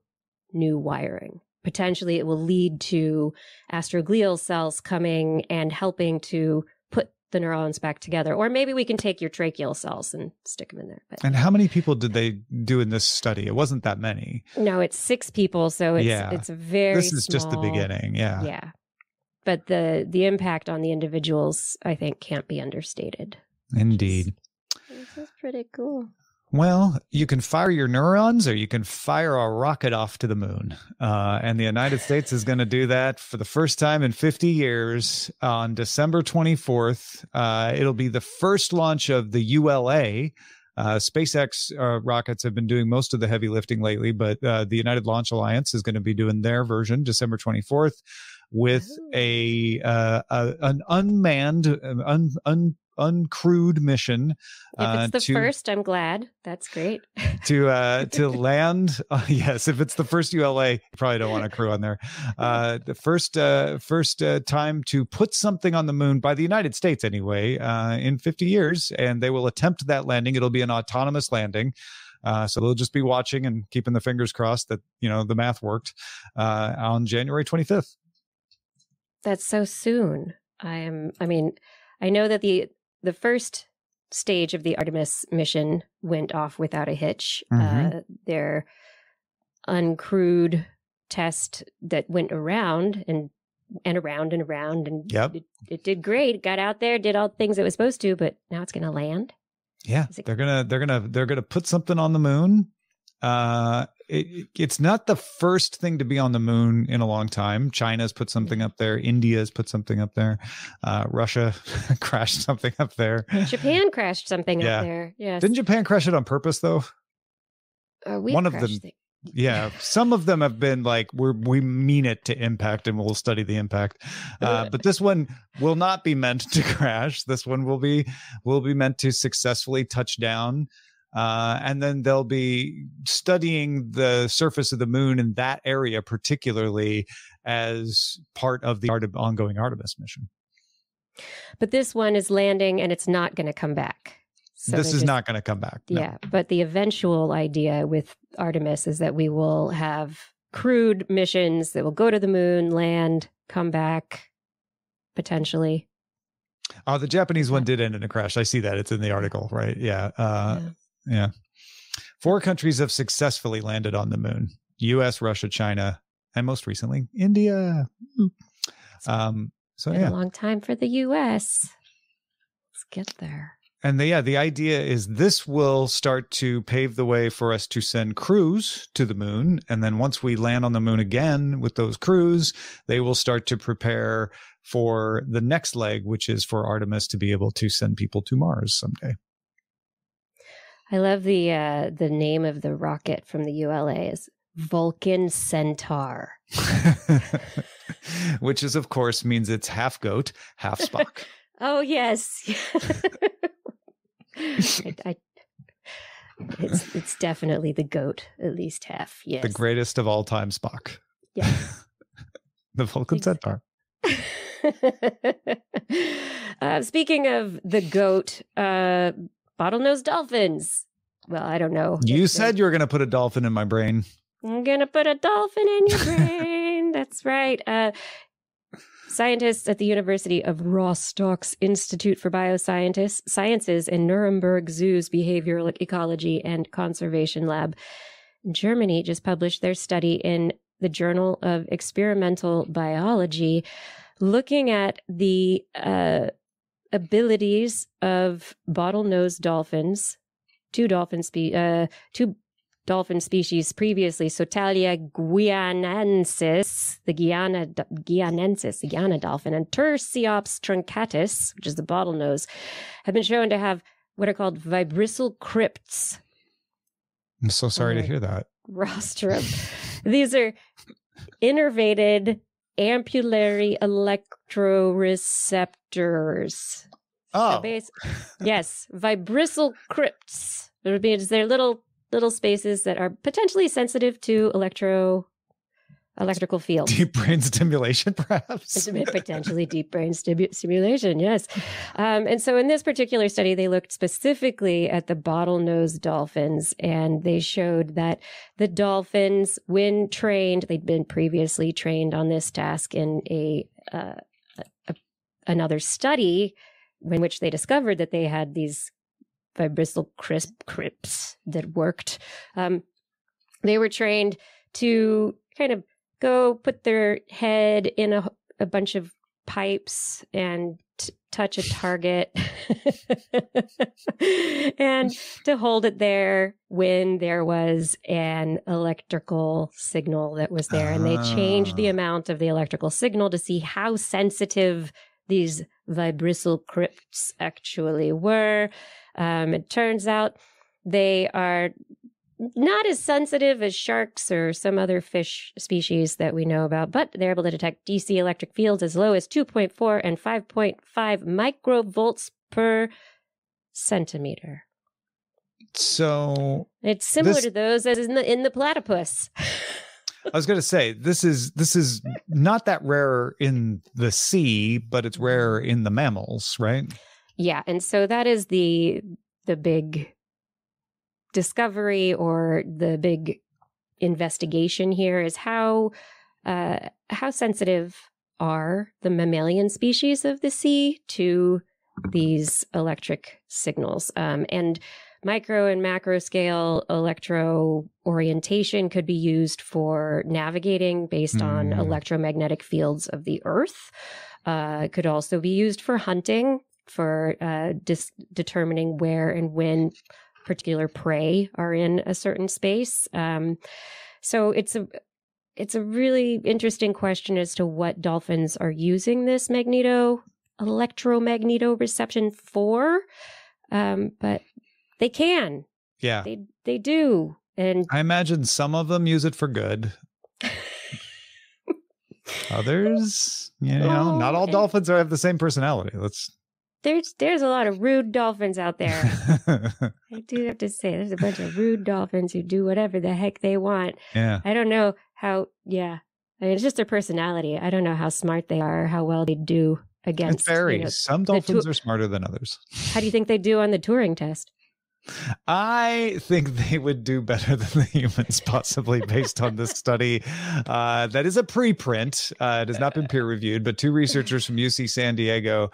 new wiring. Potentially it will lead to astroglial cells coming and helping to put the neurons back together. Or maybe we can take your tracheal cells and stick them in there. But And how many people did they do in this study? It wasn't that many. no, it's 6 people, so it's a very This is small, just the beginning. Yeah. Yeah. But the impact on the individuals, I think, can't be understated. Indeed. This is pretty cool. Well, you can fire your neurons or you can fire a rocket off to the moon. And the United States is going to do that for the first time in 50 years on December 24th. It'll be the first launch of the ULA. SpaceX rockets have been doing most of the heavy lifting lately, but the United Launch Alliance is going to be doing their version December 24th with an unmanned, uncrewed mission. If it's the first, I'm glad. That's great. to land. Yes, if it's the first ULA, you probably don't want a crew on there. The first time to put something on the moon by the United States anyway, in 50 years, and they will attempt that landing. It'll be an autonomous landing. So they'll just be watching and keeping the fingers crossed that, the math worked, on January 25th. That's so soon. I know that the first stage of the Artemis mission went off without a hitch. Mhm. Their uncrewed test that went around and around and around, and Yep. it did great. It got out there, did all the things it was supposed to, but now it's going to land. Yeah, they're gonna put something on the moon. It's not the first thing to be on the moon in a long time. China's put something up there. India's put something up there. Russia crashed something up there. Japan crashed something Yeah. up there. Yes. Didn't Japan crash it on purpose though? One of them. Yeah, some of them have been like, we mean it to impact and we'll study the impact. But this one will not be meant to crash. This one will be meant to successfully touch down. And then they'll be studying the surface of the moon in that area, particularly as part of the ongoing Artemis mission. But this one is landing and it's not going to come back. So this is not going to come back. No. Yeah. But the eventual idea with Artemis is that we will have crewed missions that will go to the moon, land, come back, potentially. Oh, the Japanese one did end in a crash. I see that. It's in the article, right? Yeah. Yeah. 4 countries have successfully landed on the moon: US, Russia, China, and most recently, India. So a long time for the US. Let's get there. And the idea is this will start to pave the way for us to send crews to the moon. And then once we land on the moon again with those crews, they will start to prepare for the next leg, which is for Artemis to be able to send people to Mars someday. I love the name of the rocket from the ULA is Vulcan Centaur. Which is, of course, means it's half goat, half Spock. Oh, yes. It's definitely the goat, at least half. Yes. The greatest of all time Spock. Yeah. The Vulcan Centaur. Speaking of the goat, bottlenose dolphins. Well, I don't know. You said you were going to put a dolphin in my brain. I'm going to put a dolphin in your brain. That's right. Scientists at the University of Rostock's Institute for Biosciences and Nuremberg Zoo's Behavioral Ecology and Conservation Lab in Germany just published their study in the Journal of Experimental Biology, looking at the abilities of bottlenose dolphins, two dolphin species previously, Sotalia guianensis, the Guyana dolphin, and Tursiops truncatus, which is the bottlenose, have been shown to have what are called vibrisal crypts. I'm so sorry to hear that. Rostrum. These are innervated ampullary electroreceptors. Oh. Yes, vibrisal crypts. It means they're little little spaces that are potentially sensitive to electrical fields. Deep brain stimulation, perhaps? Potentially deep brain stimulation, yes. And so in this particular study, they looked specifically at the bottlenose dolphins, and they showed that the dolphins, when trained, they'd been previously trained on this task in another study in which they discovered that they had these vibrissae crypts that worked. They were trained to kind of go put their head in a bunch of pipes and touch a target and to hold it there when there was an electrical signal that was there. And they changed the amount of the electrical signal to see how sensitive these vibrissae crypts actually were. It turns out they are not as sensitive as sharks or some other fish species that we know about, but they're able to detect DC electric fields as low as 2.4 and 5.5 microvolts per centimeter. So it's similar to those as in the platypus. I was going to say, this is not that rare in the sea, but it's rare in the mammals, right? Yeah, and so that is the big discovery, or the big investigation here, is how sensitive are the mammalian species of the sea to these electric signals. And micro and macro scale electro orientation could be used for navigating based on electromagnetic fields of the Earth. It could also be used for hunting, for determining where and when particular prey are in a certain space. So it's a really interesting question as to what dolphins are using this electromagneto-reception for. But they can. Yeah. They do. And I imagine some of them use it for good. Others, not all dolphins have the same personality. There's a lot of rude dolphins out there. I do have to say, there's a bunch of rude dolphins who do whatever the heck they want. Yeah. I don't know how, I mean, it's just their personality. I don't know how smart they are, or how well they do against. It varies. Some dolphins are smarter than others. How do you think they do on the Turing test? I think they would do better than the humans, possibly, based on this study. That is a preprint. It has not been peer reviewed, but two researchers from UC San Diego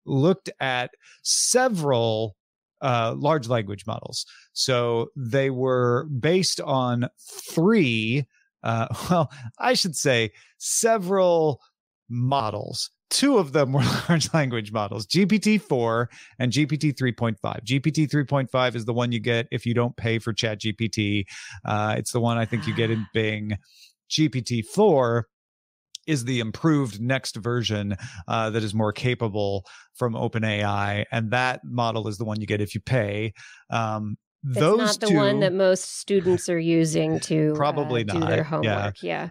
looked at several large language models. So they were based on several models. Two of them were large language models, GPT-4 and GPT-3.5. GPT-3.5 is the one you get if you don't pay for ChatGPT. It's the one I think you get in Bing. GPT-4 is the improved next version that is more capable from OpenAI, and that model is the one you get if you pay. It's not the one that most students are using to probably do their homework. Yeah.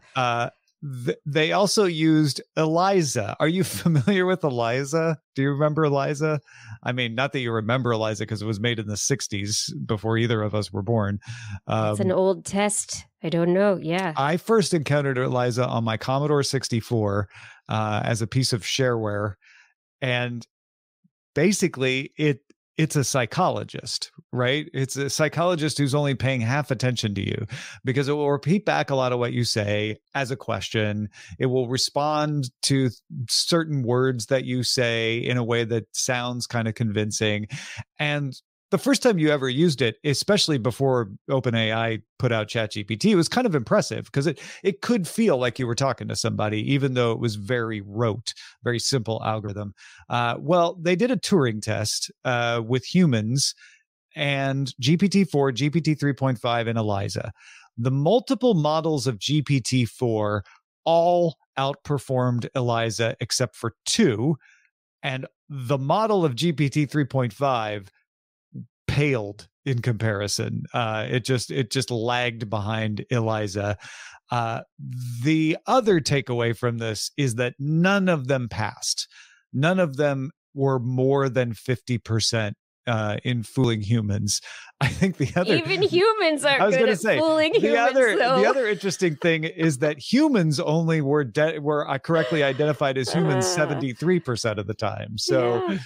They also used Eliza. Are you familiar with Eliza? Do you remember Eliza? I mean, not that you remember Eliza because it was made in the 60s before either of us were born. It's an old test. I don't know. Yeah. I first encountered Eliza on my Commodore 64 as a piece of shareware. And basically, it's a psychologist, right? It's a psychologist who's only paying half attention to you because it will repeat back a lot of what you say as a question. It will respond to certain words that you say in a way that sounds kind of convincing. And the first time you ever used it, especially before OpenAI put out ChatGPT, it was kind of impressive because it could feel like you were talking to somebody, even though it was very rote, very simple algorithm. Well, they did a Turing test with humans and GPT-4, GPT-3.5, and Eliza. The multiple models of GPT-4 all outperformed Eliza except for two, and the model of GPT-3.5 paled in comparison. It just lagged behind Eliza. The other takeaway from this is that none of them passed. None of them were more than 50% in fooling humans. I think the other even humans aren't good at fooling humans. The other interesting thing is that humans only were correctly identified as humans 73% of the time. So.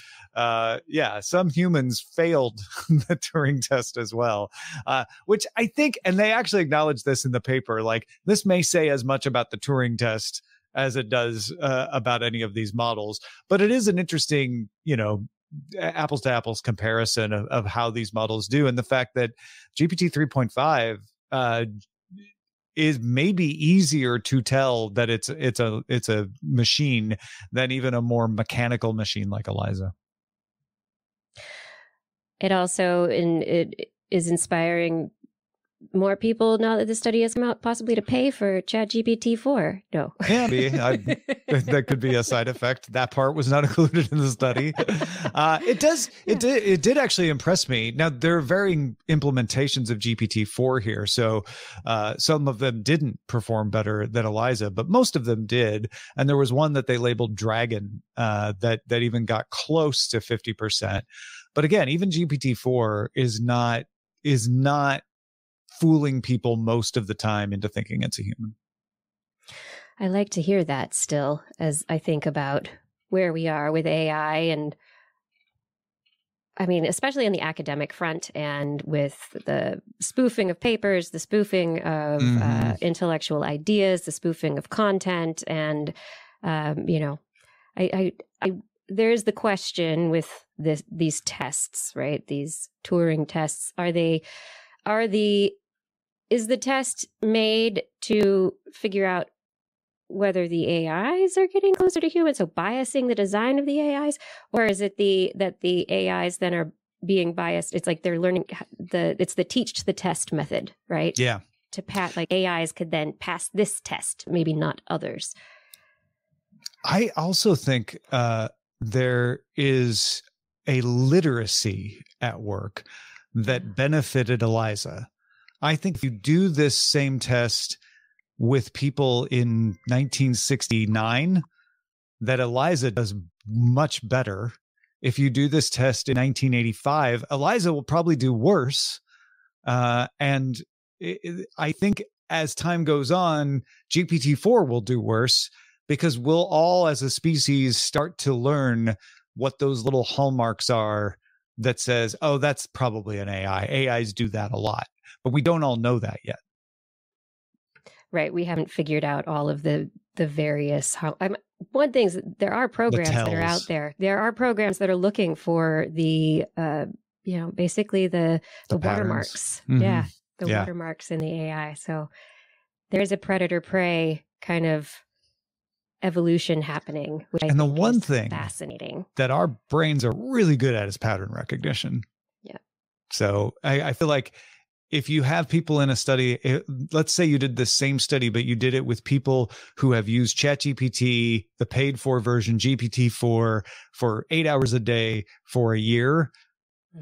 Some humans failed the Turing test as well, which I think, and they actually acknowledge this in the paper, like this may say as much about the Turing test as it does about any of these models, but it is an interesting, apples to apples comparison of how these models do. And the fact that GPT 3.5 is maybe easier to tell that it's a machine than even a more mechanical machine like Eliza. It also it is inspiring more people now that the study has come out, possibly to pay for ChatGPT 4. No. Yeah, that could be a side effect. That part was not included in the study. It did actually impress me. Now, there are varying implementations of GPT-4 here. So some of them didn't perform better than Eliza, but most of them did. And there was one that they labeled Dragon that even got close to 50%. But again, even GPT-4 is not fooling people most of the time into thinking it's a human. I like to hear that still, as I think about where we are with AI, and I mean, especially on the academic front and with the spoofing of papers, the spoofing of intellectual ideas, the spoofing of content, and there's the question with these tests, right? These Turing tests, is the test made to figure out whether the AIs are getting closer to humans, so biasing the design of the AIs, or is it that the AIs then are being biased? It's like they're learning it's the teach to the test method, right? Yeah. To pass, like AIs could then pass this test, maybe not others. I also think there is a literacy at work that benefited Eliza. I think if you do this same test with people in 1969, that Eliza does much better. If you do this test in 1985, Eliza will probably do worse. And I think as time goes on, GPT-4 will do worse because we'll all as a species start to learn what those little hallmarks are that says, oh, that's probably an AI. AIs do that a lot. But we don't all know that yet. Right. We haven't figured out all of the various. One thing is there are programs that are out there. There are programs that are looking for the, basically the watermarks. Mm-hmm. Yeah. Watermarks in the AI. So there's a predator-prey kind of evolution happening, which I think the one thing fascinating that our brains are really good at is pattern recognition. Yeah. So I feel like if you have people in a study, let's say you did the same study, but you did it with people who have used ChatGPT, the paid for version, GPT-4 for 8 hours a day for a year,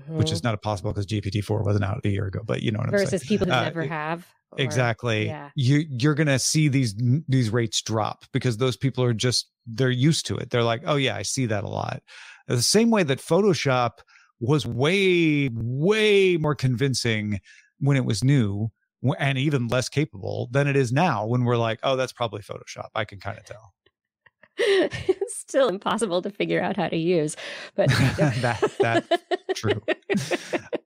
which is not possible because GPT-4 wasn't out a year ago, but you know what I'm saying. Versus people who never have. Exactly. Yeah. You're going to see these rates drop because those people are they're used to it. They're like, oh yeah, I see that a lot. The same way that Photoshop was way, way more convincing when it was new and even less capable than it is now when we're like, oh, that's probably Photoshop. I can kind of tell. It's still impossible to figure out how to use, but that's true.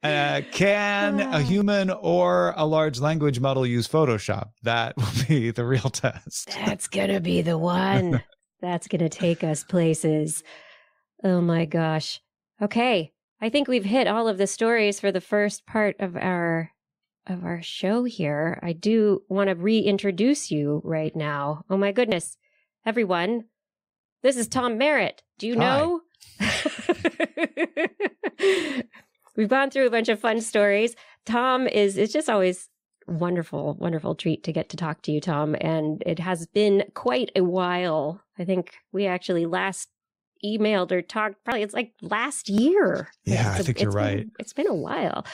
Can a human or a large language model use Photoshop? That will be the real test. That's going to be the one. That's going to take us places. Oh my gosh. Okay. I think we've hit all of the stories for the first part of our show here. I do want to reintroduce you right now. Oh my goodness. Everyone, this is Tom Merritt. Do you know? We've gone through a bunch of fun stories. Tom it's just always wonderful, wonderful treat to get to talk to you, Tom. And it has been quite a while. I think we actually last emailed or talked, probably it's like last year. Yeah, I think you're right. It's been a while.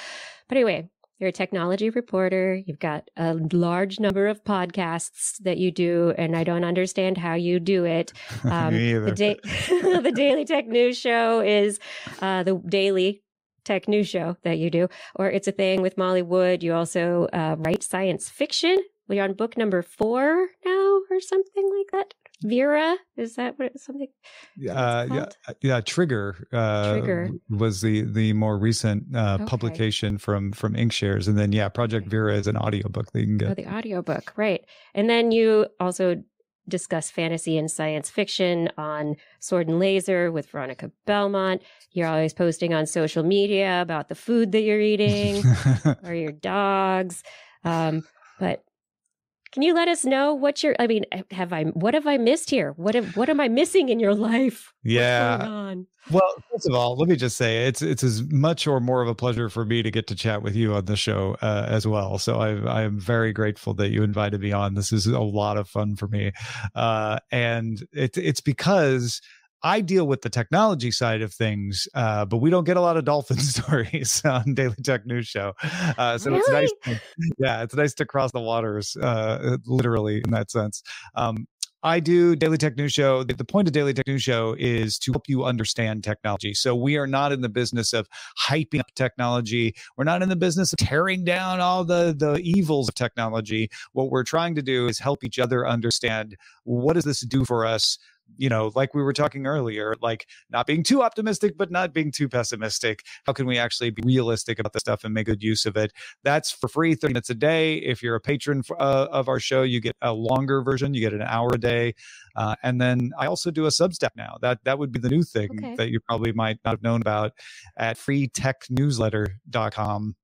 But anyway, you're a technology reporter. You've got a large number of podcasts that you do, and I don't understand how you do it. Me either. The Daily Tech News Show is the daily Tech News Show that you do, or It's a Thing with Molly Wood. You also write science fiction. We're on book number 4 now, or something like that. Vera, is that what it's something? Yeah. Trigger. Trigger was the more recent publication from Inkshares, and then Project Vera is an audiobook that you can get. Oh, the audiobook, right? And then you also discuss fantasy and science fiction on Sword and Laser with Veronica Belmont. You're always posting on social media about the food that you're eating or your dogs. But can you let us know what what have I missed here? What am I missing in your life? Yeah. What's going on? Well, first of all, let me just say it's as much or more of a pleasure for me to get to chat with you on the show as well. So I am very grateful that you invited me on. This is a lot of fun for me, and it's because I deal with the technology side of things, but we don't get a lot of dolphin stories on Daily Tech News Show. So really? It's nice to cross the waters, literally in that sense. I do Daily Tech News Show. The point of Daily Tech News Show is to help you understand technology. So we are not in the business of hyping up technology. We're not in the business of tearing down all the evils of technology. What we're trying to do is help each other understand, what does this do for us? Like we were talking earlier, like not being too optimistic, but not being too pessimistic. How can we actually be realistic about this stuff and make good use of it? That's for free, 30 minutes a day. If you're a patron of our show, you get a longer version. You get an hour a day. And then I also do a Substack now. That would be the new thing that you probably might not have known about at freetechnewsletter.com.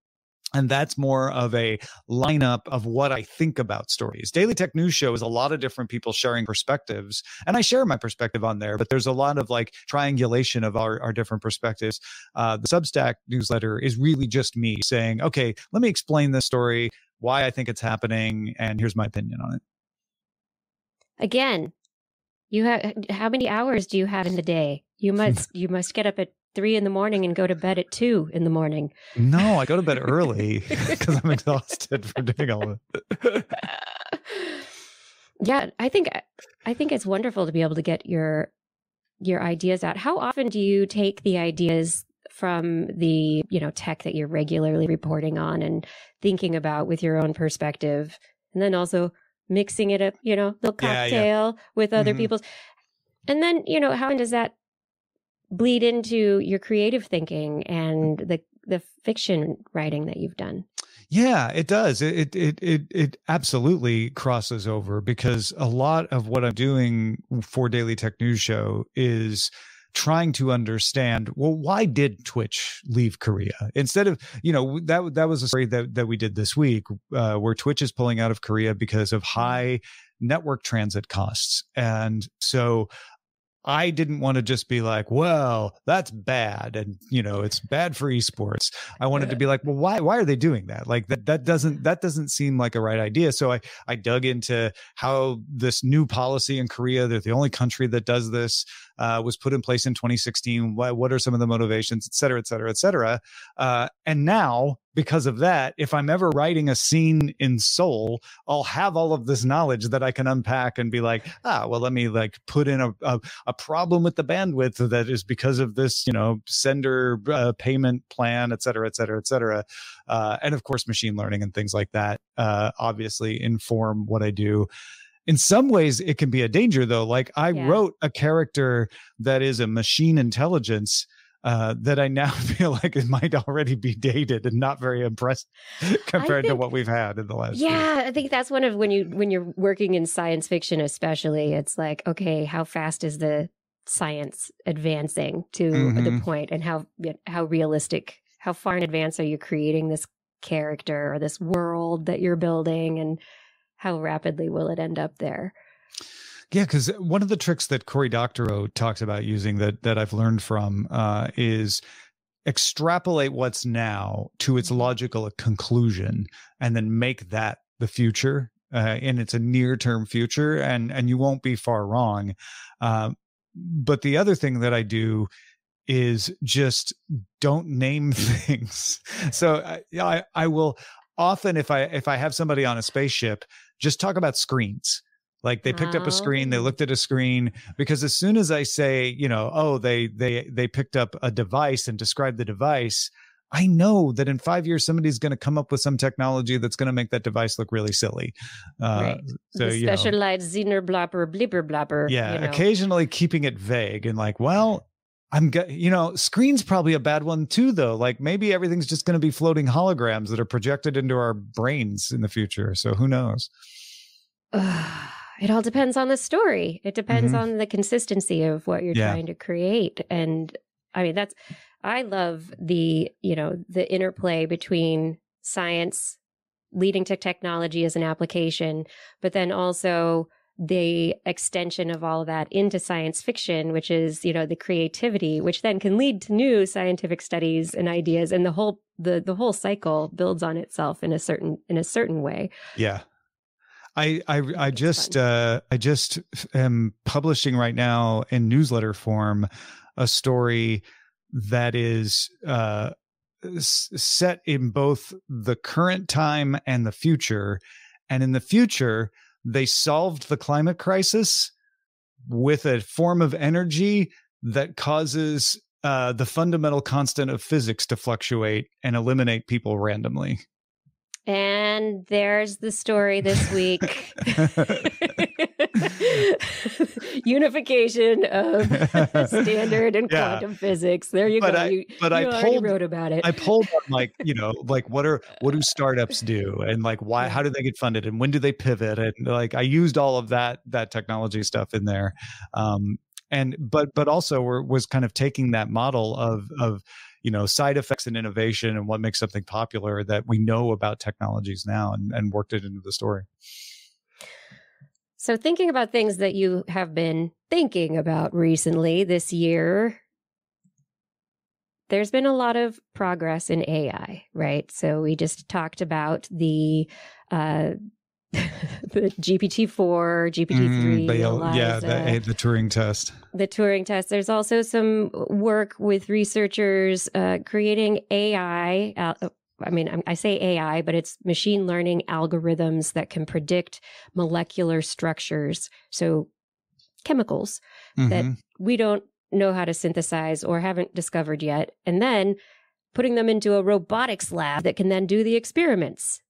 And that's more of a lineup of what I think about stories. Daily Tech News Show is a lot of different people sharing perspectives. And I share my perspective on there, but there's a lot of like triangulation of our different perspectives. The Substack newsletter is really just me saying, okay, let me explain this story, why I think it's happening, and here's my opinion on it. Again, how many hours do you have in the day? You must get up at 3 a.m. and go to bed at 2 a.m. No, I go to bed early because I'm exhausted for doing all of it. Yeah, I think it's wonderful to be able to get your ideas out. How often do you take the ideas from the tech that you're regularly reporting on and thinking about with your own perspective, and then also mixing it up, little cocktail with other people's, and then how does that bleed into your creative thinking and the fiction writing that you've done? Yeah, it does. It absolutely crosses over, because a lot of what I'm doing for Daily Tech News Show is trying to understand, well, why did Twitch leave Korea? Instead of, that was a story that we did this week, where Twitch is pulling out of Korea because of high network transit costs. And so I didn't want to just be like, well, that's bad, and it's bad for esports. I wanted to be like, well, why are they doing that? Like that doesn't seem like a right idea. So I dug into how this new policy in Korea, they're the only country that does this, was put in place in 2016. What are some of the motivations, et cetera, et cetera, et cetera. And now, because of that, if I'm ever writing a scene in Seoul, I'll have all of this knowledge that I can unpack and be like, well, let me like put in a problem with the bandwidth that is because of this, sender payment plan, et cetera, et cetera, et cetera. And of course, machine learning and things like that obviously inform what I do. In some ways, it can be a danger, though. Like I wrote a character that is a machine intelligence that I now feel like it might already be dated and not very impressive compared to what we've had in the last year. I think that's one of when you're working in science fiction, especially, it's like, okay, how fast is the science advancing to the point, and how realistic, how far in advance are you creating this character or this world that you're building, and how rapidly will it end up there? Yeah, because one of the tricks that Cory Doctorow talks about using that I've learned from is extrapolate what's now to its logical conclusion, and then make that the future. And it's a near-term future, and you won't be far wrong. But the other thing that I do is just don't name things. So I will often, if I have somebody on a spaceship, just talk about screens. Like they picked up a screen, they looked at a screen, because as soon as I say, they picked up a device and described the device, I know that in 5 years, somebody's going to come up with some technology that's going to make that device look really silly. Right. So, the specialized Zener blopper, blipper blopper. Yeah. Occasionally keeping it vague and like, well, screen's probably a bad one too, though. Like maybe everything's just going to be floating holograms that are projected into our brains in the future. So who knows? It all depends on the story. It depends on the consistency of what you're trying to create. And I mean, I love the interplay between science leading to technology as an application, but then also the extension of all of that into science fiction, which is, the creativity, which then can lead to new scientific studies and ideas. And the whole cycle builds on itself in a certain way. Yeah. I just am publishing right now in newsletter form a story that is set in both the current time and the future. And in the future, they solved the climate crisis with a form of energy that causes the fundamental constant of physics to fluctuate and eliminate people randomly. And there's the story this week. Unification of standard and quantum physics. There you go. I already wrote about it. I pulled on what do startups do, and how do they get funded, and when do they pivot, and I used all of that technology stuff in there, but also was kind of taking that model of side effects and innovation and what makes something popular that we know about technologies now and worked it into the story. So thinking about things that you have been thinking about recently this year, there's been a lot of progress in AI, right? So we just talked about the GPT-4, GPT-3, the Turing test. The Turing test. There's also some work with researchers creating AI. I say AI, but it's machine learning algorithms that can predict molecular structures. So chemicals that we don't know how to synthesize or haven't discovered yet. And then putting them into a robotics lab that can then do the experiments.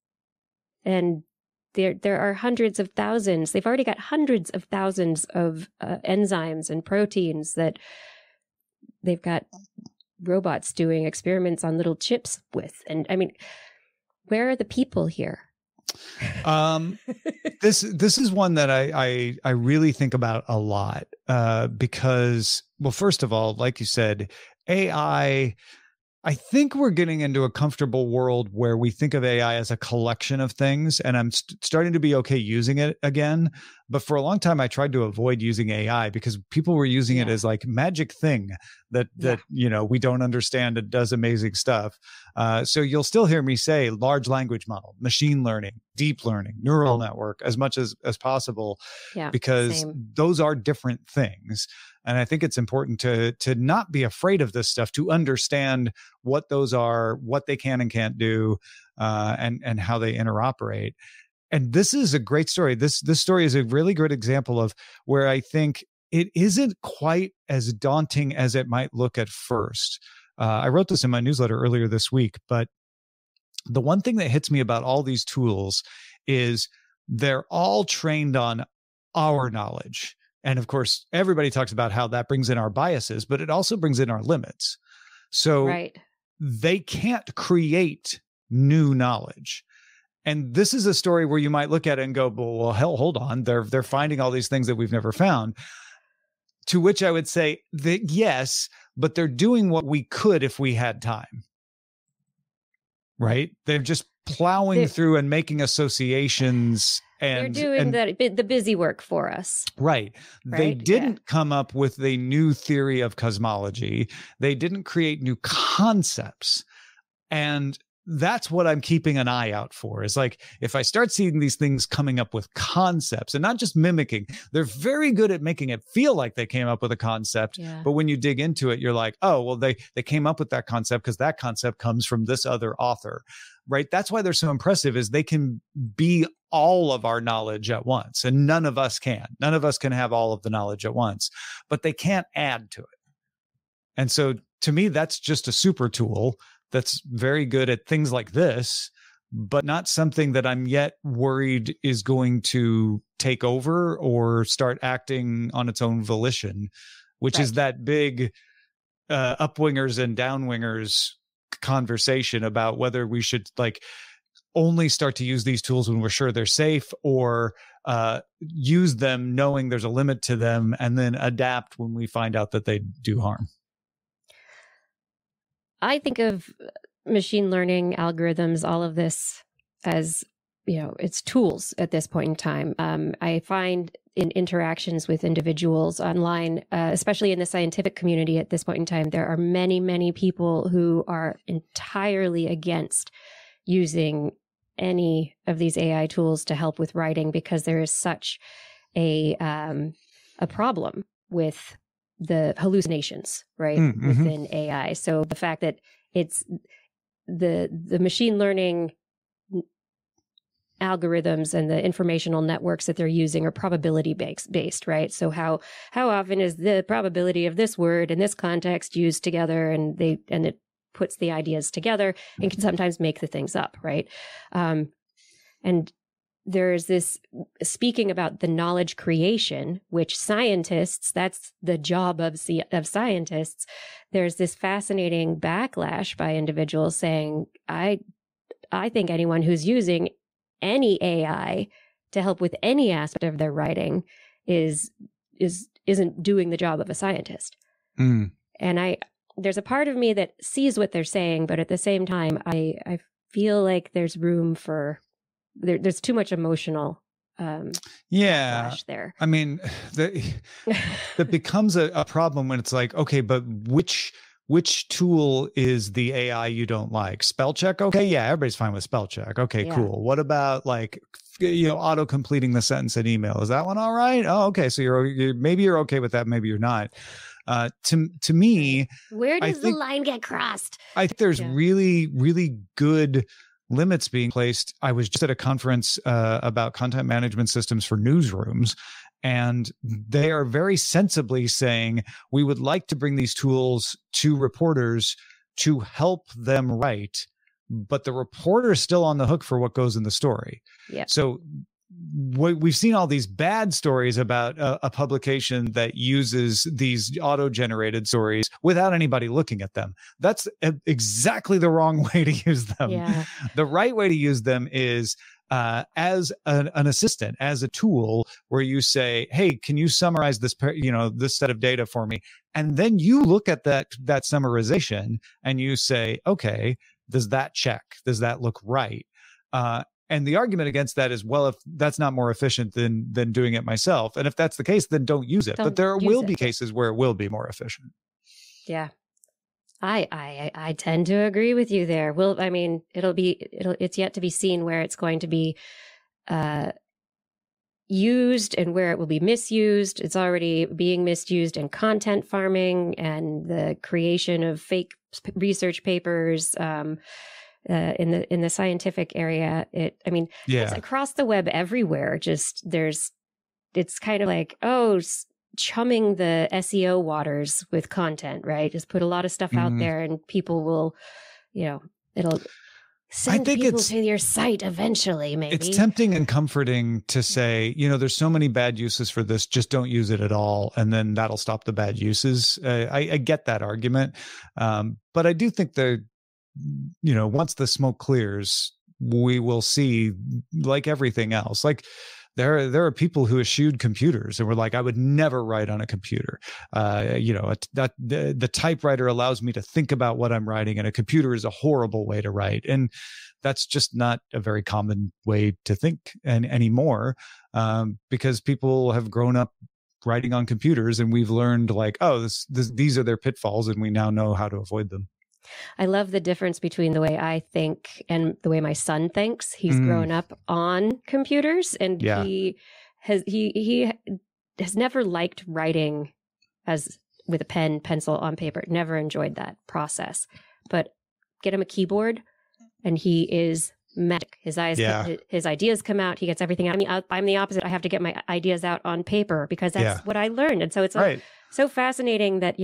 And there are hundreds of thousands. They've already got hundreds of thousands of enzymes and proteins that they've got robots doing experiments on little chips with. And I mean, where are the people here? This is one that I really think about a lot because, well, first of all, like you said, AI. I think we're getting into a comfortable world where we think of AI as a collection of things, and I'm starting to be okay using it again. But for a long time, I tried to avoid using AI because people were using it as magic thing that we don't understand and does amazing stuff. So you'll still hear me say large language model, machine learning, deep learning, neural network as much as possible, because those are different things. And I think it's important to not be afraid of this stuff, to understand what those are, what they can and can't do, and how they interoperate. And this is a great story. This story is a really good example of where I think it isn't quite as daunting as it might look at first. I wrote this in my newsletter earlier this week, but the one thing that hits me about all these tools is they're all trained on our knowledge. And of course, everybody talks about how that brings in our biases, but it also brings in our limits. So they can't create new knowledge. And this is a story where you might look at it and go, well, hell, hold on. They're finding all these things that we've never found. To which I would say that yes, but they're doing what we could if we had time. Right? They're just plowing through and making associations. And they're doing the busy work for us. Right. They didn't come up with a new theory of cosmology. They didn't create new concepts. And that's what I'm keeping an eye out for, is if I start seeing these things coming up with concepts and not just mimicking, they're very good at making it feel like they came up with a concept. Yeah. But when you dig into it, you're like, oh, well, they came up with that concept because that concept comes from this other author. Right. That's why they're so impressive, is they can be all of our knowledge at once. And none of us can. None of us can have all of the knowledge at once, but they can't add to it. And so to me, that's just a super tool that's very good at things like this, but not something that I'm yet worried is going to take over or start acting on its own volition, which is that big upwingers and downwingers conversation about whether we should like only start to use these tools when we're sure they're safe, or use them knowing there's a limit to them and then adapt when we find out that they do harm. I think of machine learning algorithms, all of this as, it's tools at this point in time. I find in interactions with individuals online, especially in the scientific community at this point in time, there are many, many people who are entirely against using any of these AI tools to help with writing, because there is such a problem with the hallucinations, right, within AI. So the fact that it's the machine learning algorithms and the informational networks that they're using are probability based, right? So how often is the probability of this word in this context used together, and it puts the ideas together and can sometimes make the things up, right? And there's this, speaking about the knowledge creation, which scientists, that's the job of scientists. There's this fascinating backlash by individuals saying, I think anyone who's using any AI to help with any aspect of their writing isn't doing the job of a scientist. And there's a part of me that sees what they're saying, but at the same time, I feel like there's room for there's too much emotional backlash there. I mean, that becomes a problem when it's like, okay, but which tool is the AI you don't like? Spell check? Okay, yeah, everybody's fine with spell check. Okay, cool. What about like auto completing the sentence in email? Is that one all right? Oh, okay. So maybe you're okay with that, maybe you're not. To me, where does the line get crossed? I think there's really, really good limits being placed. I was just at a conference about content management systems for newsrooms, and they are very sensibly saying, we would like to bring these tools to reporters to help them write, but the reporter is still on the hook for what goes in the story. Yeah. So we've seen all these bad stories about a publication that uses these auto-generated stories without anybody looking at them. That's exactly the wrong way to use them. Yeah. The right way to use them is as an assistant, as a tool where you say, hey, can you summarize this, this set of data for me? And then you look at that summarization and you say, okay, does that check? Does that look right? And the argument against that is, well, if that's not more efficient than doing it myself, and if that's the case, then don't use it. But there will be cases where it will be more efficient. Yeah. I tend to agree with you there. Well, I mean, it's yet to be seen where it's going to be used and where it will be misused. It's already being misused in content farming and the creation of fake research papers. In the scientific area, it's across the web everywhere. Just it's kind of like, chumming the SEO waters with content, right? Just put a lot of stuff out there and people will, it'll send people to your site eventually, maybe. It's tempting and comforting to say, there's so many bad uses for this, just don't use it at all. And then that'll stop the bad uses. I get that argument. But I do think once the smoke clears, we will see, like everything else, like there are people who eschewed computers and were like, I would never write on a computer. The typewriter allows me to think about what I'm writing, and a computer is a horrible way to write. And that's just not a very common way to think anymore, because people have grown up writing on computers, and we've learned like, these are their pitfalls, and we now know how to avoid them. I love the difference between the way I think and the way my son thinks. He's grown up on computers, and he has never liked writing with a pen, pencil on paper. Never enjoyed that process. But get him a keyboard, and he is magic. His ideas come out. He gets everything out. I mean, I'm the opposite. I have to get my ideas out on paper because that's what I learned. And so it's so fascinating that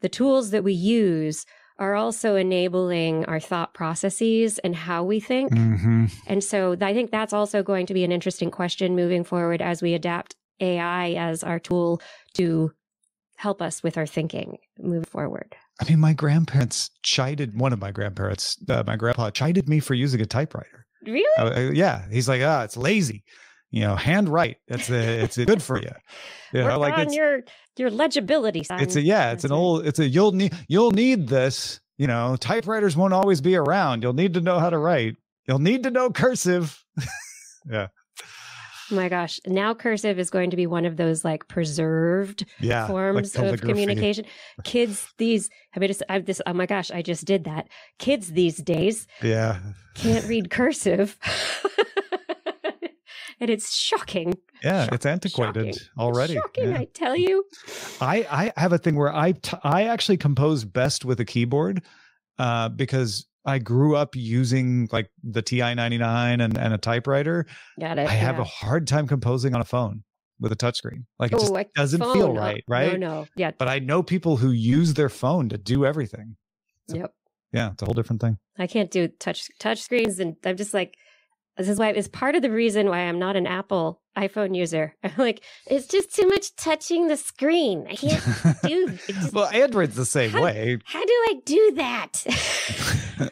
the tools that we use are also enabling our thought processes and how we think. And so I think that's also going to be an interesting question moving forward as we adapt AI as our tool to help us with our thinking moving forward. I mean, my grandparents chided, one of my grandparents, my grandpa chided me for using a typewriter. Really? Yeah. He's like, it's lazy. Handwrite. It's good for you. Work like on your legibility, son. You'll need this. Typewriters won't always be around. You'll need to know how to write. You'll need to know cursive. Yeah. Oh my gosh. Now cursive is going to be one of those like preserved forms of communication. Kids oh my gosh, I just did that. Kids these days can't read cursive. And it's shocking. Yeah, it's antiquated already. Shocking, I tell you. I have a thing where I actually compose best with a keyboard because I grew up using like the TI-99 and a typewriter. Got it. I have a hard time composing on a phone with a touchscreen. Like it just doesn't feel right, right? No. Yeah. But I know people who use their phone to do everything. Yep. Yeah, it's a whole different thing. I can't do touch screens, and I'm just like, this is why it's part of the reason why I'm not an Apple iPhone user. I'm like, it's just too much touching the screen. I can't do it. Well, Android's the same way. How do I do that?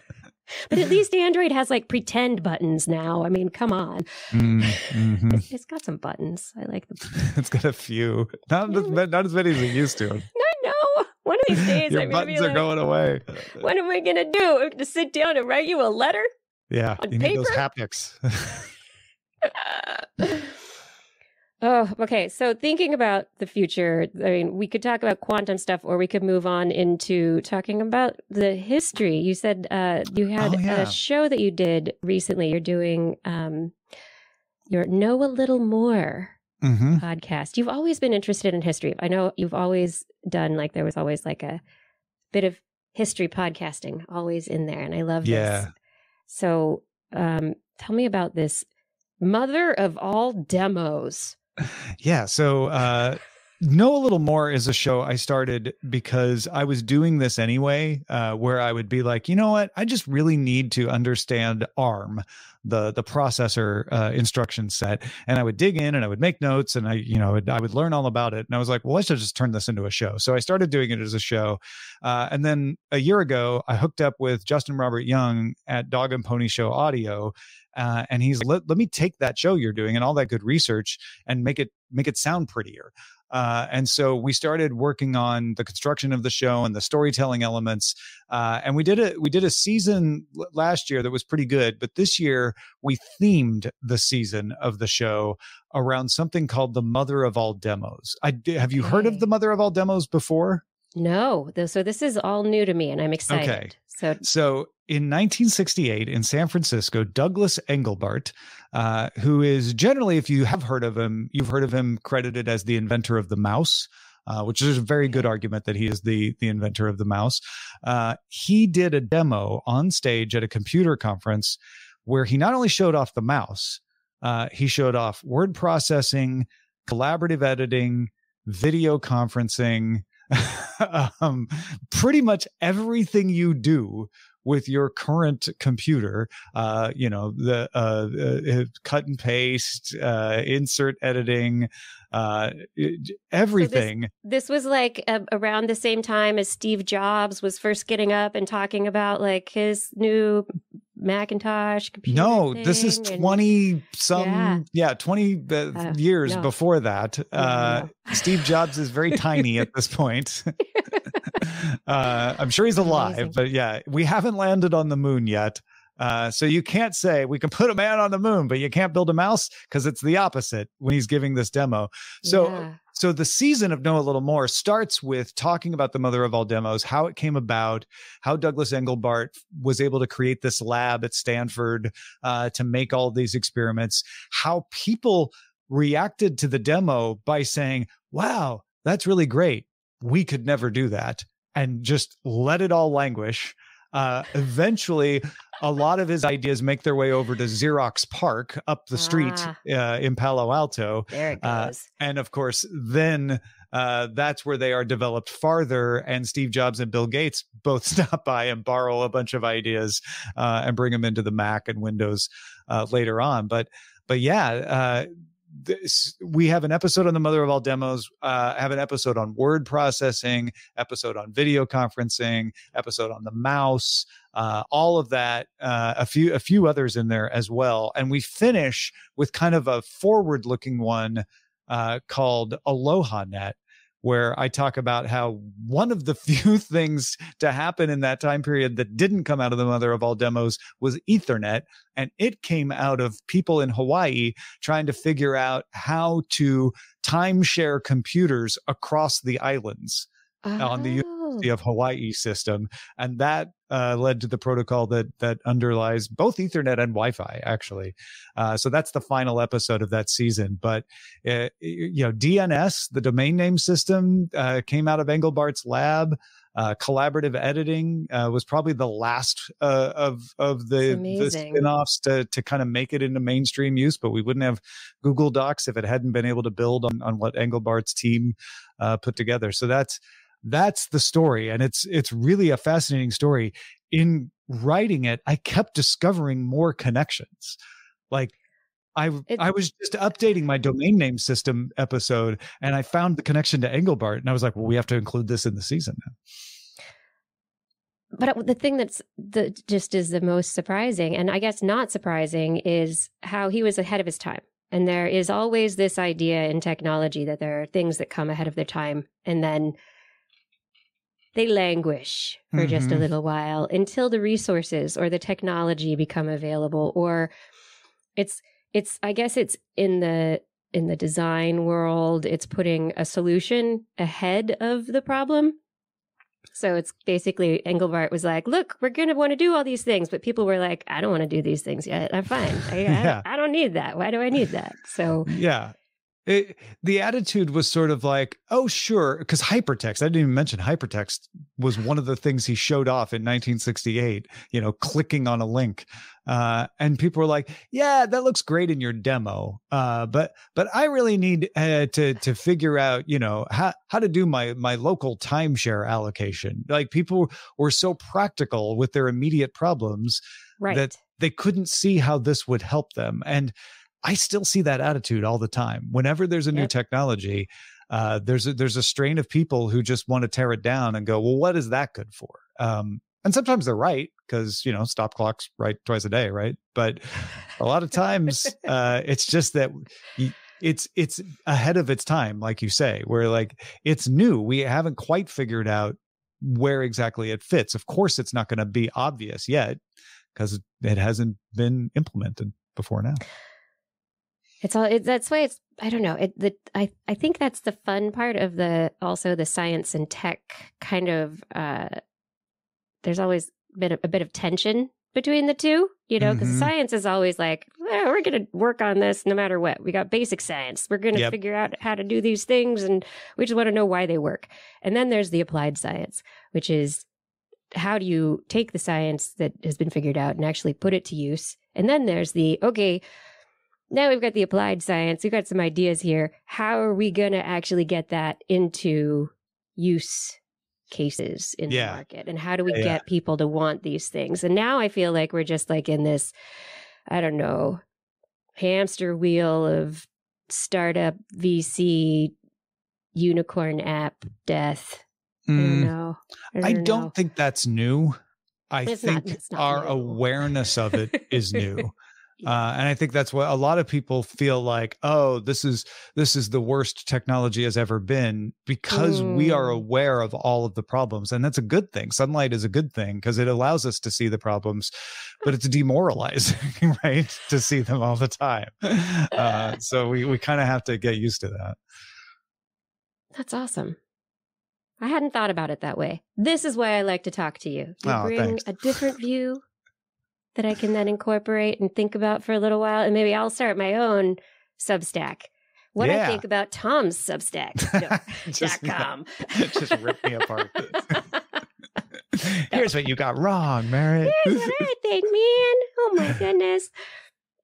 But at least Android has like pretend buttons now. I mean, come on. It's got some buttons. I like them. It's got a few. Not as many as it used to. No. One of these days, your buttons are going away. What am I going to do? I'm going to sit down and write you a letter? Yeah, you need those haptics. Oh, okay. So thinking about the future, I mean, we could talk about quantum stuff, or we could move on into talking about the history. You said you had a show that you did recently. You're doing your Know a Little More podcast. You've always been interested in history. I know you've always done, like, there was always like a bit of history podcasting always in there. And I love this. So tell me about this mother of all demos. Yeah. So Know a Little More is a show I started because I was doing this anyway, where I would be like, you know what? I just really need to understand ARM, the processor instruction set. And I would dig in and I would make notes and I would learn all about it. And I was like, well, let's just turn this into a show. So I started doing it as a show. And then a year ago, I hooked up with Justin Robert Young at Dog and Pony Show Audio. And he's let me take that show you're doing and all that good research and make it sound prettier. And so we started working on the construction of the show and the storytelling elements. And we did a season last year that was pretty good, but this year we themed the season of the show around something called the Mother of All Demos. Have you heard of the Mother of All Demos before? No. So this is all new to me and I'm excited. Okay. So in 1968 in San Francisco, Douglas Engelbart, who is generally, if you have heard of him, you've heard of him credited as the inventor of the mouse, which is a very good argument that he is the inventor of the mouse. He did a demo on stage at a computer conference where he not only showed off the mouse, he showed off word processing, collaborative editing, video conferencing, pretty much everything you do with your current computer, the cut and paste, insert editing, everything. So this was like around the same time as Steve Jobs was first getting up and talking about like his new Macintosh computer. No, this is 20 years before that. Steve Jobs is very tiny at this point. I'm sure he's alive, amazing. But yeah, we haven't landed on the moon yet. So you can't say we can put a man on the moon, but you can't build a mouse, because it's the opposite when he's giving this demo. So the season of Know a Little More starts with talking about the Mother of All Demos, how it came about, how Douglas Engelbart was able to create this lab at Stanford to make all these experiments, how people reacted to the demo by saying, wow, that's really great. We could never do that, and just let it all languish. Eventually, a lot of his ideas make their way over to Xerox PARC up the street in Palo Alto. There it goes. And of course, then that's where they are developed farther. And Steve Jobs and Bill Gates both stop by and borrow a bunch of ideas and bring them into the Mac and Windows later on. But yeah, we have an episode on the mother of all demos, have an episode on word processing, episode on video conferencing, episode on the mouse, all of that, a few others in there as well. And we finish with kind of a forward looking one called AlohaNet, where I talk about how one of the few things to happen in that time period that didn't come out of the mother of all demos was Ethernet. And it came out of people in Hawaii trying to figure out how to timeshare computers across the islands on the University of Hawaii system. And that led to the protocol that underlies both Ethernet and Wi-Fi, actually. So that's the final episode of that season. But, DNS, the domain name system, came out of Engelbart's lab. Collaborative editing was probably the last of the spin-offs to kind of make it into mainstream use, but we wouldn't have Google Docs if it hadn't been able to build on what Engelbart's team put together. So that's the story. And it's really a fascinating story. In writing it, I kept discovering more connections. Like I was just updating my domain name system episode and I found the connection to Engelbart and I was like, well, we have to include this in the season now. But the thing just is the most surprising, and I guess not surprising, is how he was ahead of his time. And there is always this idea in technology that there are things that come ahead of their time and then they languish for just a little while until the resources or the technology become available. Or I guess it's in the design world, it's putting a solution ahead of the problem. So it's basically Engelbart was like, look, we're going to want to do all these things. But people were like, I don't want to do these things yet. I'm fine. I don't need that. Why do I need that? So yeah. The attitude was sort of like, oh, sure, because hypertext, I didn't even mention hypertext was one of the things he showed off in 1968, clicking on a link. And people were like, yeah, that looks great in your demo. But I really need to figure out, how to do my local timeshare allocation. Like people were so practical with their immediate problems that they couldn't see how this would help them. And I still see that attitude all the time. Whenever there's a new technology, there's a strain of people who just want to tear it down and go, well, what is that good for? And sometimes they're right because, stop clocks right twice a day, right? But a lot of times it's just that it's ahead of its time, like you say, where like it's new. We haven't quite figured out where exactly it fits. Of course, it's not going to be obvious yet because it hasn't been implemented before now. That's why it's, I don't know. I think that's the fun part of also the science and tech kind of, there's always been a bit of tension between the two, because science is always like, well, we're going to work on this no matter what. We got basic science. We're going to figure out how to do these things and we just want to know why they work. And then there's the applied science, which is how do you take the science that has been figured out and actually put it to use? And then there's now we've got the applied science. We've got some ideas here. How are we going to actually get that into use cases in the market? And how do we get people to want these things? And now I feel like we're just like in this, I don't know, hamster wheel of startup VC unicorn app death. I don't know. I don't think that's new. I think our new. Awareness of it is new. And I think that's what a lot of people feel like, oh, this is the worst technology has ever been because we are aware of all of the problems. And that's a good thing. Sunlight is a good thing because it allows us to see the problems, but it's demoralizing, right? To see them all the time. So we kind of have to get used to that. That's awesome. I hadn't thought about it that way. This is why I like to talk to you. You bring a different view that I can then incorporate and think about for a little while. And maybe I'll start my own Substack. What I think about Tom's Substack.com. Just rip me apart. Here's what you got wrong, Merritt. Here's what I think, man. Oh, my goodness.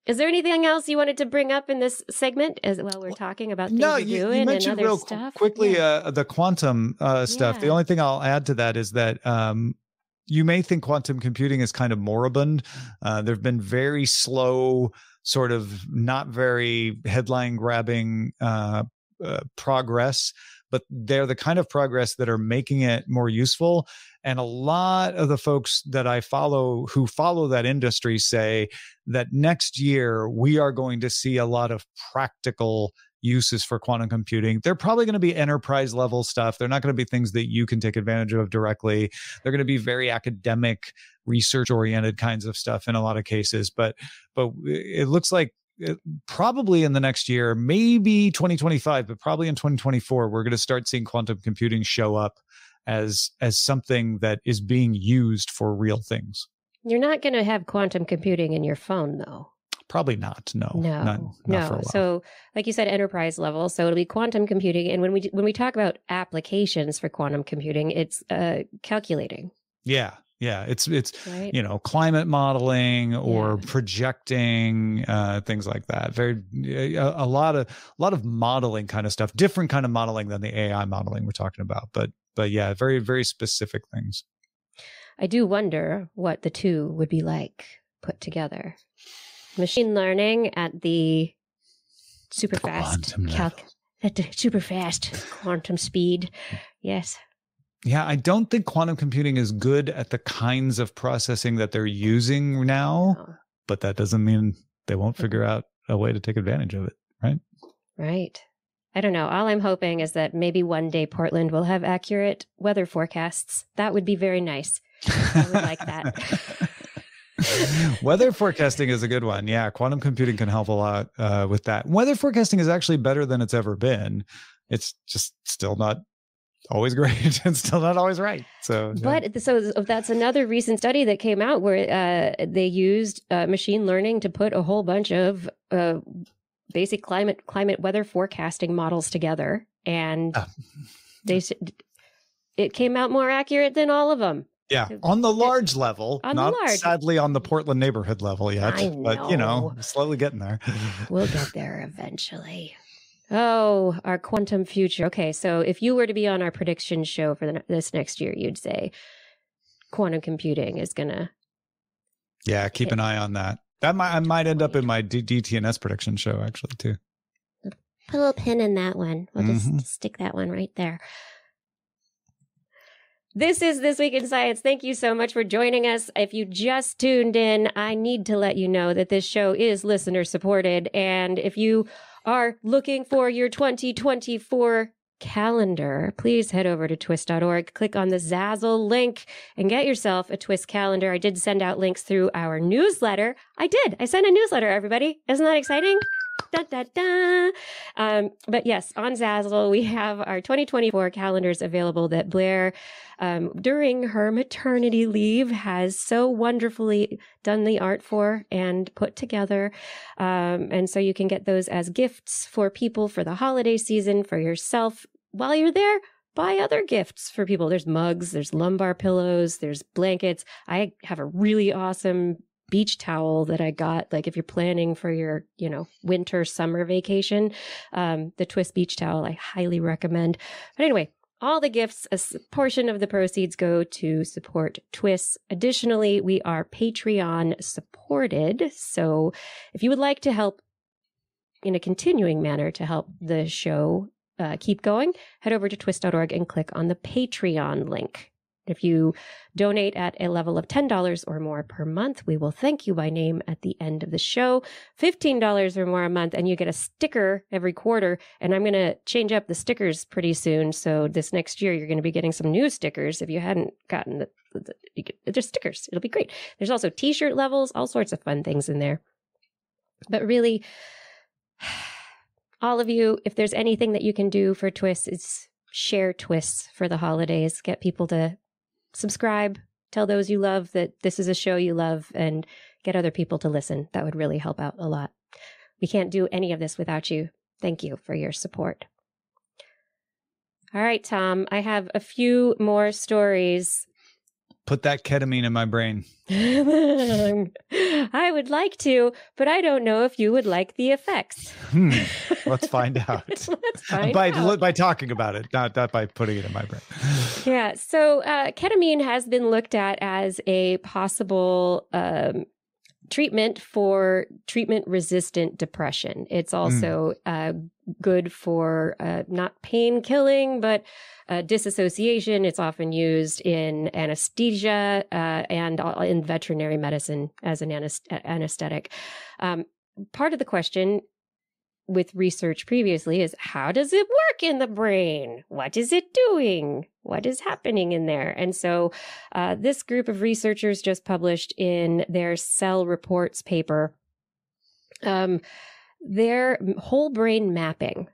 Is there anything else you wanted to bring up in this segment as well? We're talking about things No, you're you doing mentioned and other real stuff. quickly the quantum stuff. The Yeah. only thing I'll add to that is that you may think quantum computing is kind of moribund. There have been very slow, sort of not very headline grabbing progress, but they're the kind of progress that are making it more useful. And a lot of the folks that I follow who follow that industry say that next year we are going to see a lot of practical uses for quantum computing. They're probably going to be enterprise level stuff. They're not going to be things that you can take advantage of directly. They're going to be very academic, research oriented kinds of stuff in a lot of cases. But it looks like probably in the next year, maybe 2025, but probably in 2024, we're going to start seeing quantum computing show up as something that is being used for real things. You're not going to have quantum computing in your phone, though. Probably not. No. Not for a while. So, like you said, enterprise level. So it'll be quantum computing, and when we talk about applications for quantum computing, it's calculating. Yeah. It's right? Climate modeling or projecting, things like that. A lot of modeling kind of stuff. Different kind of modeling than the AI modeling we're talking about. But yeah, very, very specific things. I do wonder what the two would be like put together. Machine learning at the super fast quantum speed. Yes. Yeah, I don't think quantum computing is good at the kinds of processing that they're using now, but that doesn't mean they won't figure out a way to take advantage of it, right? Right. I don't know. All I'm hoping is that maybe one day Portland will have accurate weather forecasts. That would be very nice. I would like that. Weather forecasting is a good one. Yeah, quantum computing can help a lot with that. Weather forecasting is actually better than it's ever been. It's just still not always great and still not always right. So, but so that's another recent study that came out where they used machine learning to put a whole bunch of basic climate weather forecasting models together, and it came out more accurate than all of them. Yeah, on the large level, not sadly on the Portland neighborhood level yet, but slowly getting there. We'll get there eventually. Oh, our quantum future. Okay, so if you were to be on our prediction show for this next year, you'd say quantum computing is gonna. Yeah, keep an eye on that. I might end up in my DTNS prediction show actually too. Put a little pin in that one. We'll just stick that one right there. This is This Week in Science. Thank you so much for joining us. If you just tuned in, I need to let you know that this show is listener supported. And if you are looking for your 2024 calendar, please head over to TWIS.org, click on the Zazzle link, and get yourself a TWIS calendar. I did send out links through our newsletter. I sent a newsletter, everybody. Isn't that exciting? Da, da, da. But yes, on Zazzle, we have our 2024 calendars available that Blair, during her maternity leave, has so wonderfully done the art for and put together. And so you can get those as gifts for people for the holiday season, for yourself. While you're there, buy other gifts for people. There's mugs, there's lumbar pillows, there's blankets. I have a really awesome beach towel that I got, like if you're planning for your, winter, summer vacation, the TWIS beach towel, I highly recommend. But anyway, all the gifts, a portion of the proceeds go to support TWIS. Additionally, we are Patreon supported. So if you would like to help in a continuing manner to help the show keep going, head over to TWIS.org and click on the Patreon link. If you donate at a level of $10 or more per month, we will thank you by name at the end of the show. $15 or more a month, and you get a sticker every quarter. And I'm going to change up the stickers pretty soon. So this next year, you're going to be getting some new stickers. If you hadn't gotten there's stickers. It'll be great. There's also t-shirt levels, all sorts of fun things in there. But really, all of you, if there's anything that you can do for TWIS, it's share TWIS for the holidays. Get people to subscribe, tell those you love that this is a show you love, and get other people to listen. That would really help out a lot. We can't do any of this without you. Thank you for your support. All right, Tom, I have a few more stories. put that ketamine in my brain. I would like to, but I don't know if you would like the effects. Let's find out. Let's find out. By talking about it, not by putting it in my brain. Yeah. So ketamine has been looked at as a possible treatment for treatment-resistant depression. It's also good for not pain killing, but disassociation. It's often used in anesthesia and in veterinary medicine as an anesthetic. Part of the question with research previously is, how does it work in the brain? What is it doing? What is happening in there? And so this group of researchers just published in their Cell Reports paper their whole brain mapping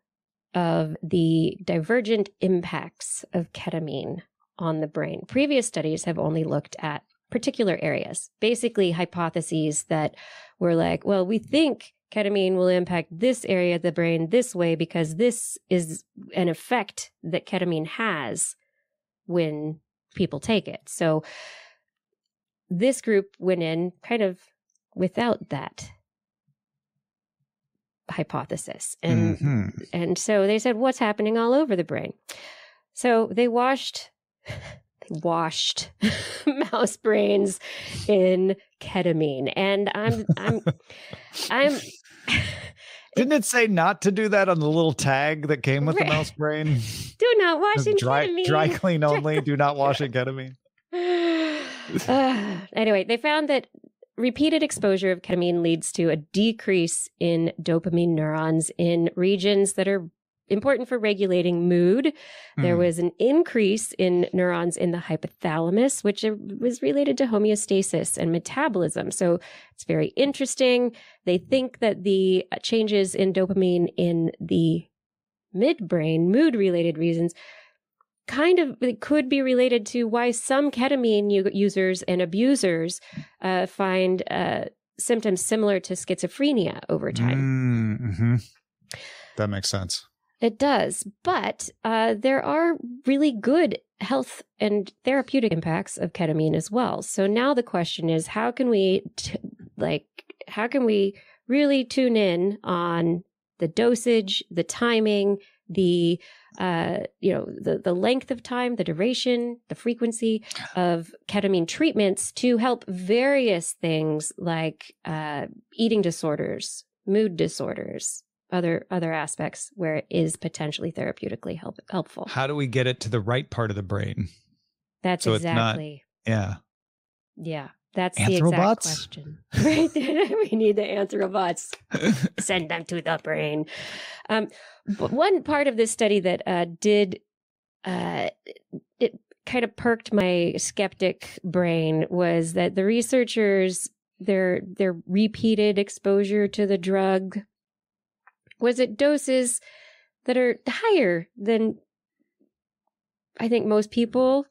of the divergent impacts of ketamine on the brain. Previous studies have only looked at particular areas, basically hypotheses that were like, well, we think ketamine will impact this area of the brain this way because this is an effect that ketamine has when people take it. So this group went in kind of without that hypothesis. And so they said, what's happening all over the brain? So they washed mouse brains in ketamine. And I'm Didn't it say not to do that on the little tag that came with the mouse brain? Do not wash in ketamine. Dry clean only. Do not wash in ketamine. Anyway, they found that repeated exposure of ketamine leads to a decrease in dopamine neurons in regions that are important for regulating mood. There was an increase in neurons in the hypothalamus, which was related to homeostasis and metabolism. So it's very interesting. They think that the changes in dopamine in the midbrain, mood-related reasons, it could be related to why some ketamine users and abusers find symptoms similar to schizophrenia over time. That makes sense. It does, but there are really good health and therapeutic impacts of ketamine as well. So now the question is, how can we really tune in on the dosage, the timing, the length of time, the duration, the frequency of ketamine treatments to help various things like eating disorders, mood disorders, other aspects where it is potentially therapeutically helpful. How do we get it to the right part of the brain? That's so exactly. Yeah. That's the exact question. Right? We need the anthrobots. Send them to the brain. But one part of this study that it kind of perked my skeptic brain was that the researchers, their repeated exposure to the drug was at doses that are higher than I think most people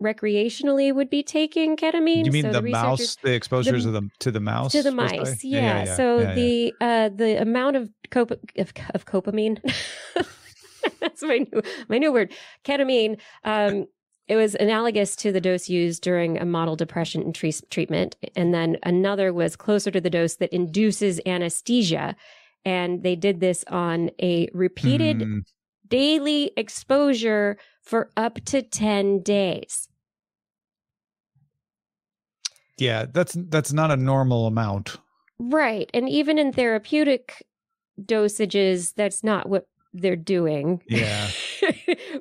recretionally would be taking ketamine. You mean so the exposures to the mouse? To the mice, yeah. So the amount of copamine, that's my new word, ketamine, it was analogous to the dose used during a model depression treatment. And then another was closer to the dose that induces anesthesia. And they did this on a repeated daily exposure for up to 10 days. Yeah, that's not a normal amount. Right. And even in therapeutic dosages, that's not what they're doing. Yeah.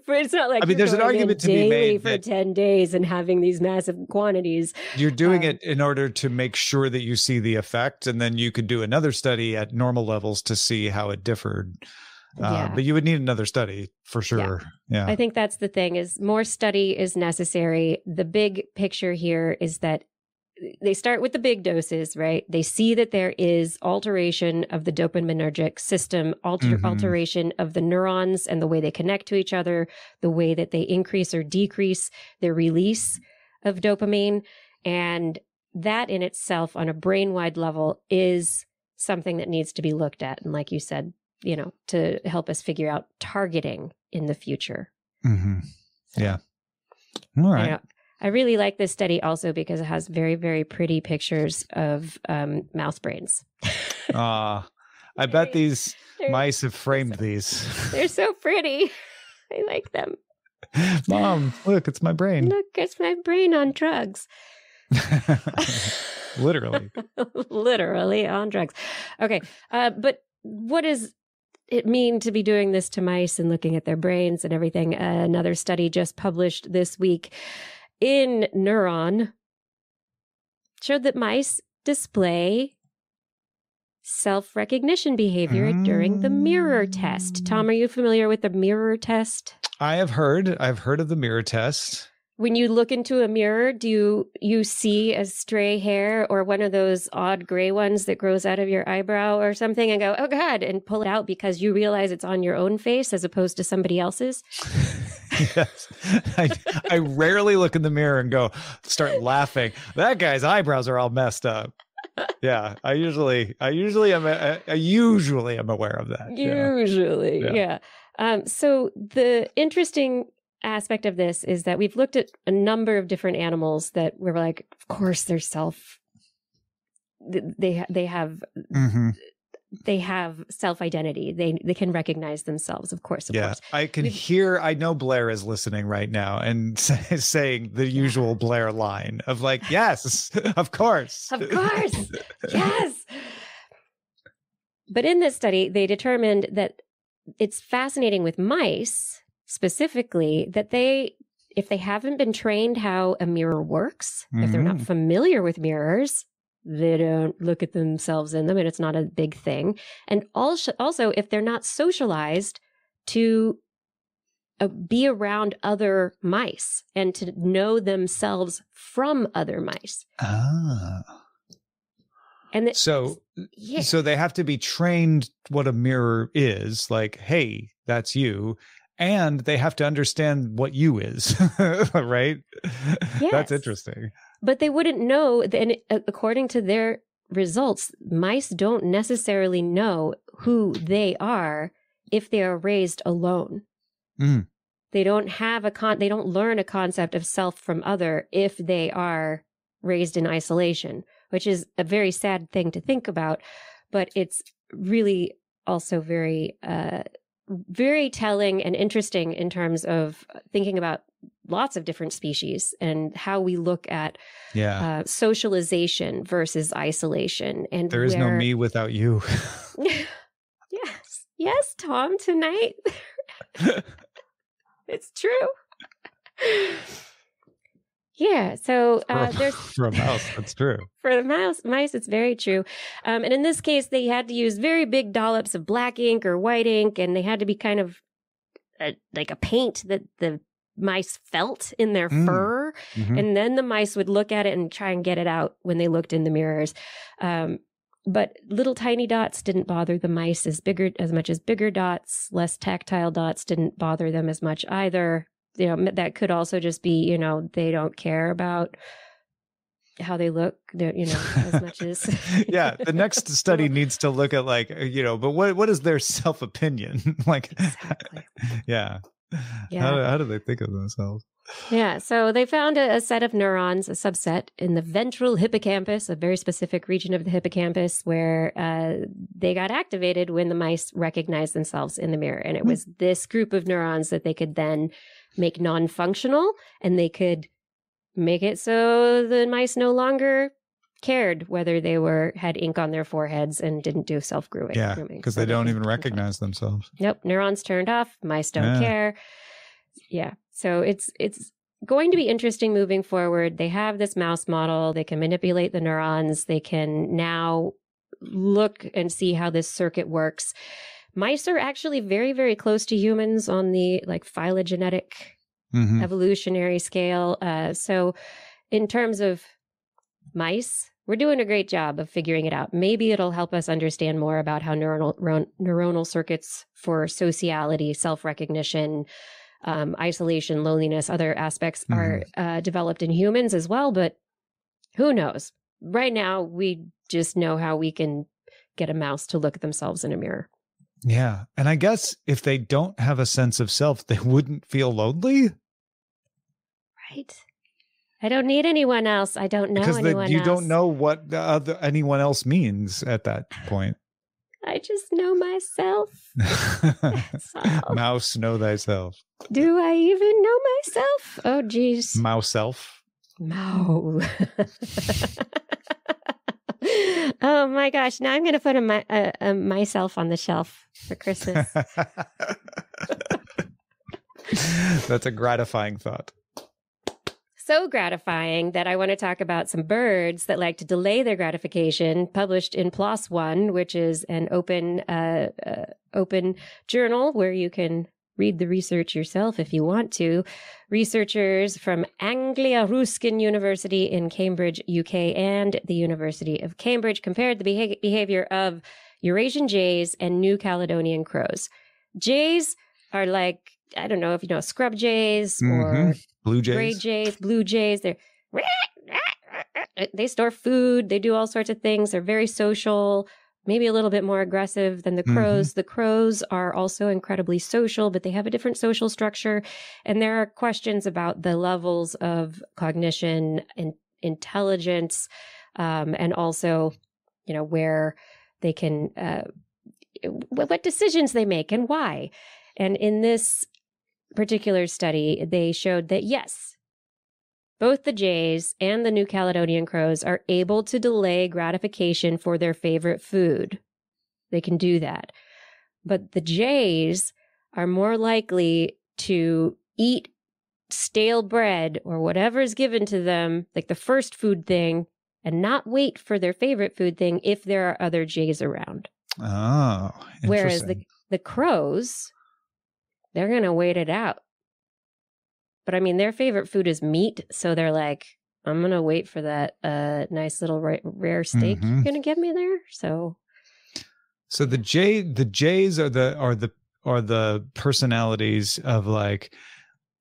But it's not like there's an argument to be made for 10 days and having these massive quantities. You're doing it in order to make sure that you see the effect, and then you could do another study at normal levels to see how it differed. But you would need another study for sure. Yeah. I think that's the thing, is more study is necessary. The big picture here is that they start with the big doses, right? They see that there is alteration of the dopaminergic system, alteration of the neurons and the way they connect to each other, the way that they increase or decrease the release of dopamine. And that in itself on a brain-wide level is something that needs to be looked at. And like you said, to help us figure out targeting in the future. Yeah. All right. I really like this study also because it has very, very pretty pictures of mouse brains. I bet these They're- mice have framed these. They're so pretty. I like them. Mom, look, it's my brain. Look, it's my brain on drugs. Literally. Literally on drugs. Okay. But what does it mean to be doing this to mice and looking at their brains and everything? Another study just published this week in Neuron showed that mice display self-recognition behavior during the mirror test. Tom, are you familiar with the mirror test? I've heard of the mirror test. When you look into a mirror, do you see a stray hair or one of those odd gray ones that grows out of your eyebrow or something and go, oh God, and pull it out because you realize it's on your own face as opposed to somebody else's? Yes. I rarely look in the mirror and start laughing. That guy's eyebrows are all messed up. Yeah, I usually am aware of that. Usually, yeah. So the interesting aspect of this is that we've looked at a number of different animals that we're like, of course, they're they have self-identity. They can recognize themselves, of course. Of course. I can hear, I know Blair is listening right now and saying the usual Blair line of like, yes, of course. Of course. Yes. But in this study, they determined that it's fascinating with mice specifically that if they haven't been trained how a mirror works, if they're not familiar with mirrors, they don't look at themselves in them and it's not a big thing. And also if they're not socialized to be around other mice and to know themselves from other mice. And so they have to be trained what a mirror is, like, hey, that's you. And they have to understand what you is, right? Yes. That's interesting. But they wouldn't know, and according to their results, mice don't necessarily know who they are if they are raised alone. They don't have they don't learn a concept of self from other if they are raised in isolation, which is a very sad thing to think about, but it's really also very, very telling and interesting in terms of thinking about lots of different species and how we look at socialization versus isolation. And there is no me without you. Yes, Tom, tonight. It's true. Yeah, so there's for a mouse, that's true. For the mice, it's very true. And in this case, they had to use very big dollops of black ink or white ink, and they had to be kind of like a paint that the mice felt in their fur. And then the mice would look at it and try and get it out when they looked in the mirrors. But little tiny dots didn't bother the mice as much as bigger dots. Less tactile dots didn't bother them as much either. You know, that could also just be, you know, they don't care about how they look, you know, as much as. Yeah. The next study needs to look at like, you know, but what is their self-opinion? Like, exactly. Yeah. How do they think of themselves? Yeah. So they found a set of neurons, a subset in the ventral hippocampus, a very specific region of the hippocampus where they got activated when the mice recognized themselves in the mirror. And it was this group of neurons that they could then make non-functional, and they could make it so the mice no longer cared whether they had ink on their foreheads and didn't do self-grooming. Yeah, because they don't even recognize themselves. Nope, neurons turned off, mice don't care. Yeah, so it's going to be interesting moving forward. They have this mouse model. They can manipulate the neurons. They can now look and see how this circuit works. Mice are actually very, very close to humans on the like phylogenetic evolutionary scale. So in terms of mice, we're doing a great job of figuring it out. Maybe it'll help us understand more about how neuronal circuits for sociality, self-recognition, isolation, loneliness, other aspects are developed in humans as well. But who knows? Right now, we just know how we can get a mouse to look at themselves in a mirror. Yeah. And I guess if they don't have a sense of self, they wouldn't feel lonely. Right. I don't need anyone else. I don't know anyone else. You don't know what anyone else means at that point. I just know myself. Mouse, know thyself. Do I even know myself? Oh, geez. Mouse-self. No. Oh my gosh! Now I'm going to put myself on the shelf for Christmas. That's a gratifying thought. So gratifying that I want to talk about some birds that like to delay their gratification, published in PLOS One, which is an open journal where you can read the research yourself if you want to. Researchers from Anglia Ruskin University in Cambridge, UK, and the University of Cambridge compared the behavior of Eurasian jays and New Caledonian crows. Jays are like, I don't know if you know, scrub jays or blue jays. Gray jays, blue jays. They store food. They do all sorts of things. They're very social, maybe a little bit more aggressive than the crows. The crows are also incredibly social, but they have a different social structure. And there are questions about the levels of cognition and intelligence, and also, you know, where they can, what decisions they make and why. And in this particular study, they showed that yes, both the jays and the New Caledonian crows are able to delay gratification for their favorite food. They can do that. But the jays are more likely to eat stale bread or whatever is given to them, like the first food thing, and not wait for their favorite food thing if there are other jays around. Oh, whereas the crows, they're going to wait it out. But I mean, their favorite food is meat. So they're like, I'm going to wait for that nice little rare steak you're going to give me there. So the jays are the personalities of like,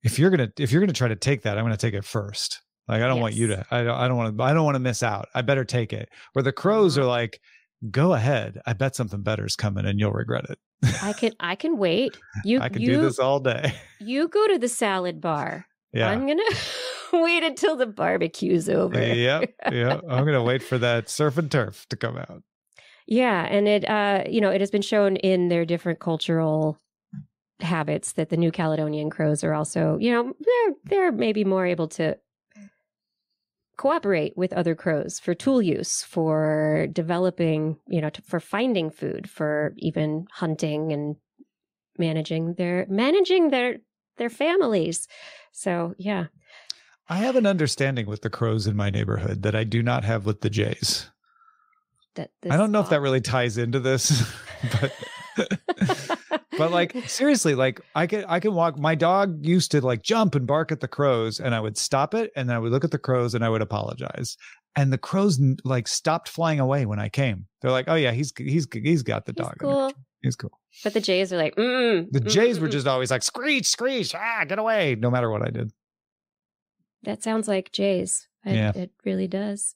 if you're going to try to take that, I'm going to take it first. Like, I don't want you to, I don't want to miss out. I better take it. Where the crows are like, go ahead. I bet something better is coming and you'll regret it. I can wait. I can do this all day. You go to the salad bar. Yeah. I'm going to wait until the barbecue's over. Yeah. I'm going to wait for that surf and turf to come out. Yeah. And it, it has been shown in their different cultural habits that the New Caledonian crows are also, they're maybe more able to cooperate with other crows for tool use, for developing, for finding food, for even hunting and managing their families. So, yeah. I have an understanding with the crows in my neighborhood that I do not have with the jays. I don't know if that really ties into this, but like, seriously, like I can walk. My dog used to like jump and bark at the crows, and I would stop it, and then I would look at the crows and I would apologize. And the crows like stopped flying away when I came. They're like, oh yeah, he's got the dog. Cool. He's cool. But the jays are like, the jays were just always like, screech, get away, no matter what I did. That sounds like jays. It really does.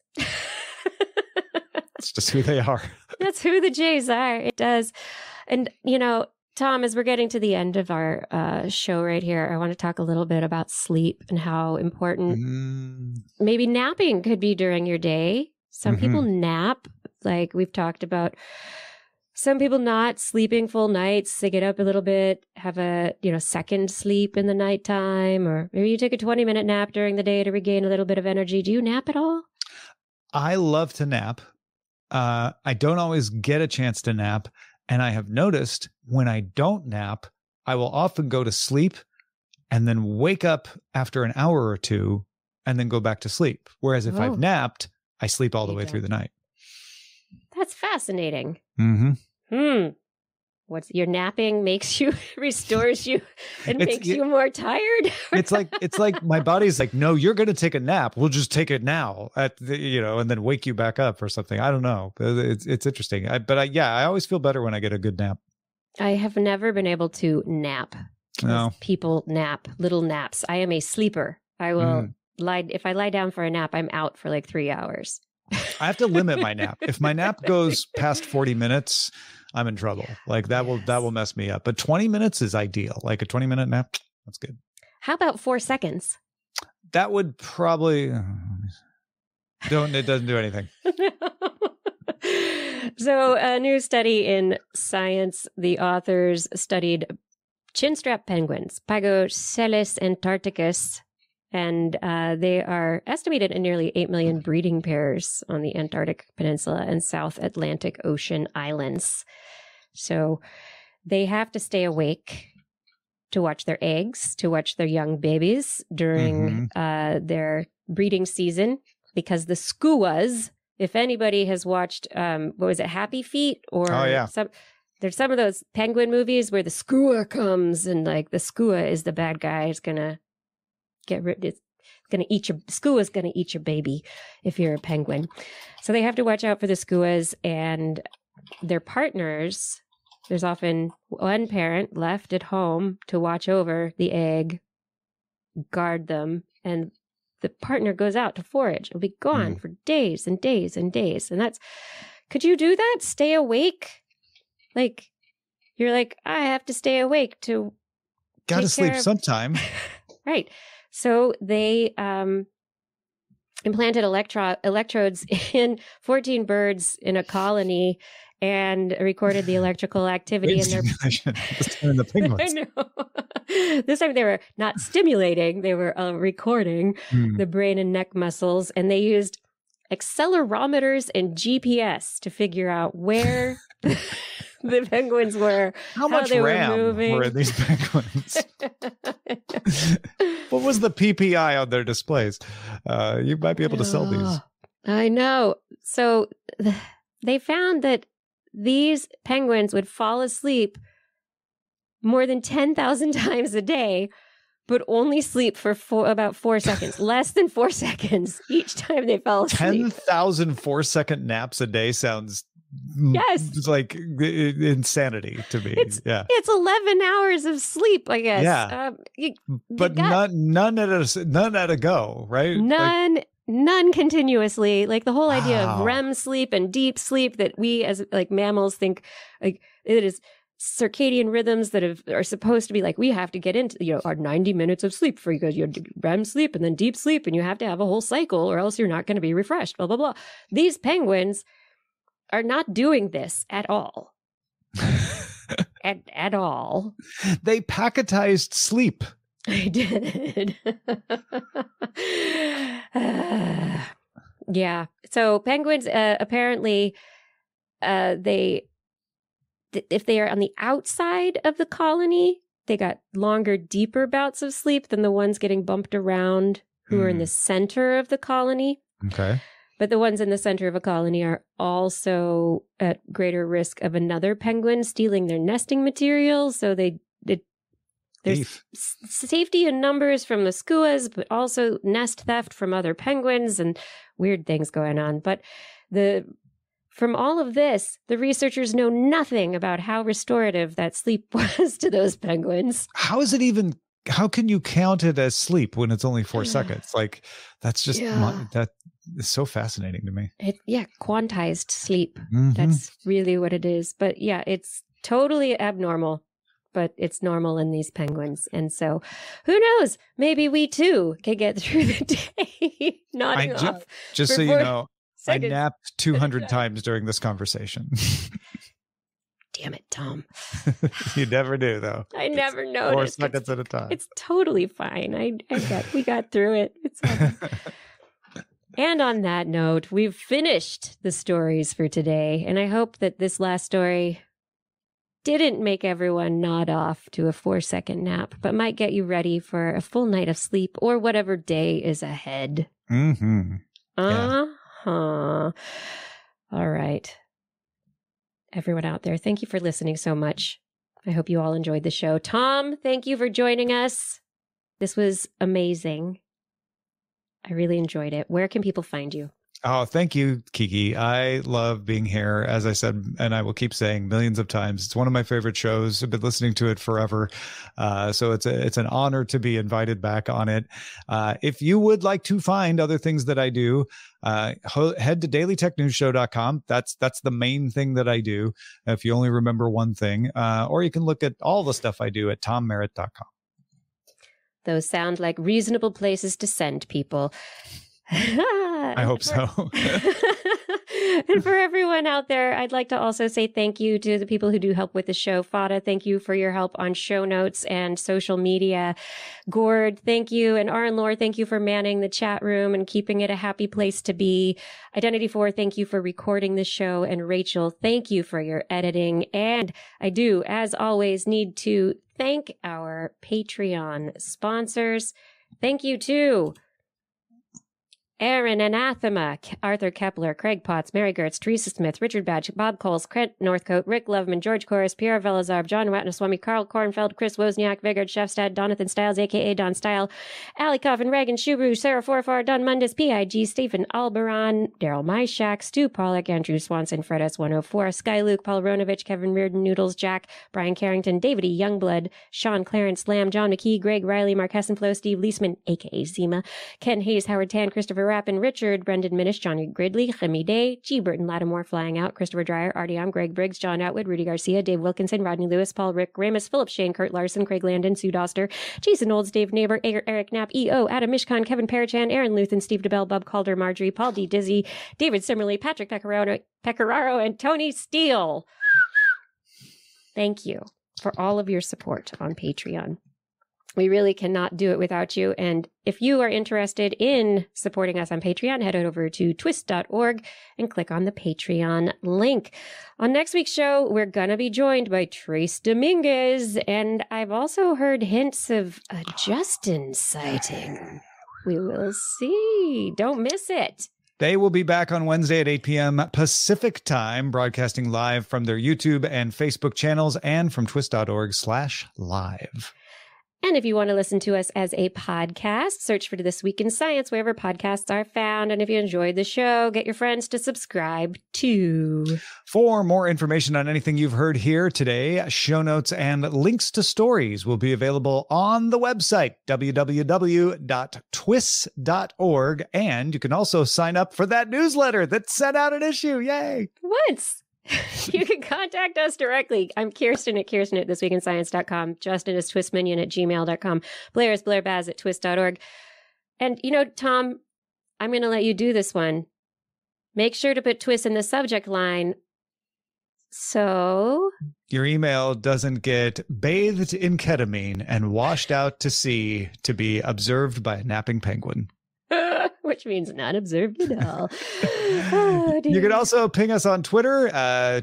It's just who they are. That's who the jays are. It does. And, Tom, as we're getting to the end of our show right here, I want to talk a little bit about sleep and how important maybe napping could be during your day. Some people nap, like we've talked about. Some people not sleeping full nights. They get up a little bit, have a second sleep in the nighttime, or maybe you take a 20-minute nap during the day to regain a little bit of energy. Do you nap at all? I love to nap. I don't always get a chance to nap. And I have noticed when I don't nap, I will often go to sleep and then wake up after an hour or two and then go back to sleep. Whereas if I've napped, I sleep all the way through the night. That's fascinating. What's your napping restores you and makes you more tired? It's like my body's like, no, you're going to take a nap. We'll just take it now and then wake you back up or something. I don't know. It's interesting. I always feel better when I get a good nap. I have never been able to nap. No. People nap, little naps. I am a sleeper. I will if I lie down for a nap, I'm out for like 3 hours. I have to limit my nap. If my nap goes past 40 minutes, I'm in trouble. Like that will mess me up. But 20 minutes is ideal. Like a 20-minute nap, that's good. How about 4 seconds? That would probably it doesn't do anything. So a new study in Science, the authors studied chinstrap penguins, Pagocellus antarcticus, and they are estimated in nearly 8 million breeding pairs on the Antarctic Peninsula and South Atlantic Ocean islands. So they have to stay awake to watch their eggs, to watch their young babies during their breeding season, because the skuas, if anybody has watched, what was it, Happy Feet? Or there's some of those penguin movies where the skua comes and like the skua is the bad guy. It's going to skua's going to eat your baby if you're a penguin. So they have to watch out for the skuas and their partners. There's often one parent left at home to watch over the egg, guard them, and the partner goes out to forage. It'll be gone for days and days and days. And could you do that? Stay awake? Like, you're like, I have to stay awake to gotta sleep sometime. Right. So they implanted electrodes in 14 birds in a colony and recorded the electrical activity in their the penguins. I know. This time they were not stimulating; they were recording the brain and neck muscles, and they used accelerometers and GPS to figure out where the penguins were, how much they RAM were moving. Were in these penguins? What was the PPI on their displays? You might be able to sell these. I know. So they found that these penguins would fall asleep more than 10,000 times a day, but only sleep for about 4 seconds, less than 4 seconds each time they fell asleep. 10,000 4-second naps a day sounds like insanity to me. It's 11 hours of sleep, I guess. Yeah, but none at a go, right? None continuously. Like the whole idea of REM sleep and deep sleep that we as like mammals think like it is circadian rhythms that are supposed to be like we have to get into our 90 minutes of sleep for you because you have REM sleep and then deep sleep and you have to have a whole cycle or else you're not going to be refreshed. Blah blah blah. These penguins are not doing this at all. at all. They packetized sleep. I did. Yeah. So penguins, apparently, if they are on the outside of the colony, they got longer, deeper bouts of sleep than the ones getting bumped around who are in the center of the colony. Okay. But the ones in the center of a colony are also at greater risk of another penguin stealing their nesting materials. So there's safety in numbers from the skuas, but also nest theft from other penguins and weird things going on. But from all of this, the researchers know nothing about how restorative that sleep was to those penguins. How can you count it as sleep when it's only 4 seconds? Like, that's just, that is so fascinating to me. Quantized sleep. That's really what it is. But yeah, it's totally abnormal. But it's normal in these penguins. And so who knows? Maybe we too can get through the day nodding off. Just so you know, seconds. I napped 200 times during this conversation. Damn it, Tom. You never do, though. I never noticed. 4 seconds at a time. It's totally fine. We got through it. It's fine. And on that note, we've finished the stories for today. And I hope that this last story didn't make everyone nod off to a 4-second nap, but might get you ready for a full night of sleep or whatever day is ahead. All right. Everyone out there, thank you for listening so much. I hope you all enjoyed the show. Tom, thank you for joining us. This was amazing. I really enjoyed it. Where can people find you? Oh, thank you, Kiki. I love being here. As I said, and I will keep saying millions of times, it's one of my favorite shows. I've been listening to it forever. So it's an honor to be invited back on it. If you would like to find other things that I do, head to dailytechnewsshow.com. That's the main thing that I do. If you only remember one thing, or you can look at all the stuff I do at tommerritt.com. Those sound like reasonable places to send people. I hope so. And for everyone out there, I'd like to also say thank you to the people who do help with the show. Fada, thank you for your help on show notes and social media. Gord, thank you. And Aaron Lore, thank you for manning the chat room and keeping it a happy place to be. Identity 4, thank you for recording the show. And Rachel, thank you for your editing. And I do, as always, need to thank our Patreon sponsors. Thank you to Aaron Anathema, Arthur Kepler, Craig Potts, Mary Gertz, Teresa Smith, Richard Badge, Bob Coles, Trent Northcote, Rick Loveman, George Corris, Pierre Velazar, John Ratnaswamy, Carl Kornfeld, Chris Wozniak, Vigard Shefstad, Donathan Stiles, a.k.a. Don Style, Ali Coffin, Reagan Shubru, Sarah Forfar, Don Mundis, P.I.G., Stephen Albaran, Daryl Myshak, Stu Pollack, Andrew Swanson, Fred S104, Sky Luke, Paul Ronovich, Kevin Reardon, Noodles, Jack, Brian Carrington, David E. Youngblood, Sean Clarence, Lamb, John McKee, Greg Riley, Mark Hessenflow, Steve Leisman, a.k.a. Zima, Ken Hayes, Howard Tan, Christopher Rappin, Richard, Brendan Minish, Johnny Gridley, Remy Day, G. Burton Lattimore, Flying Out, Christopher Dreyer, Artyom, Greg Briggs, John Atwood, Rudy Garcia, Dave Wilkinson, Rodney Lewis, Paul Rick Ramus, Philip Shane, Kurt Larson, Craig Landon, Sue Doster, Jason Olds, Dave Neighbor, Eric Knapp, E.O., Adam Mishkan, Kevin Parachan, Aaron Luthen, Steve DeBell, Bob Calder, Marjorie, Paul D. Dizzy, David Simmerly, Patrick Pecoraro, and Tony Steele. Thank you for all of your support on Patreon. We really cannot do it without you. And if you are interested in supporting us on Patreon, head over to twist.org and click on the Patreon link. On next week's show, we're going to be joined by Trace Dominguez. And I've also heard hints of a Justin sighting. We will see. Don't miss it. They will be back on Wednesday at 8 p.m. Pacific time, broadcasting live from their YouTube and Facebook channels and from twist.org/live. And if you want to listen to us as a podcast, search for This Week in Science wherever podcasts are found. And if you enjoyed the show, get your friends to subscribe too. For more information on anything you've heard here today, show notes and links to stories will be available on the website, www.twis.org. And you can also sign up for that newsletter that sent out an issue. Yay! What? You can contact us directly. I'm Kirsten at thisweekinscience.com. Justin is twistminion@gmail.com. Blair is blairbaz@twist.org. And, Tom, I'm going to let you do this one. Make sure to put twist in the subject line so your email doesn't get bathed in ketamine and washed out to sea to be observed by a napping penguin. Which means not observed at all. Oh, you can also ping us on Twitter,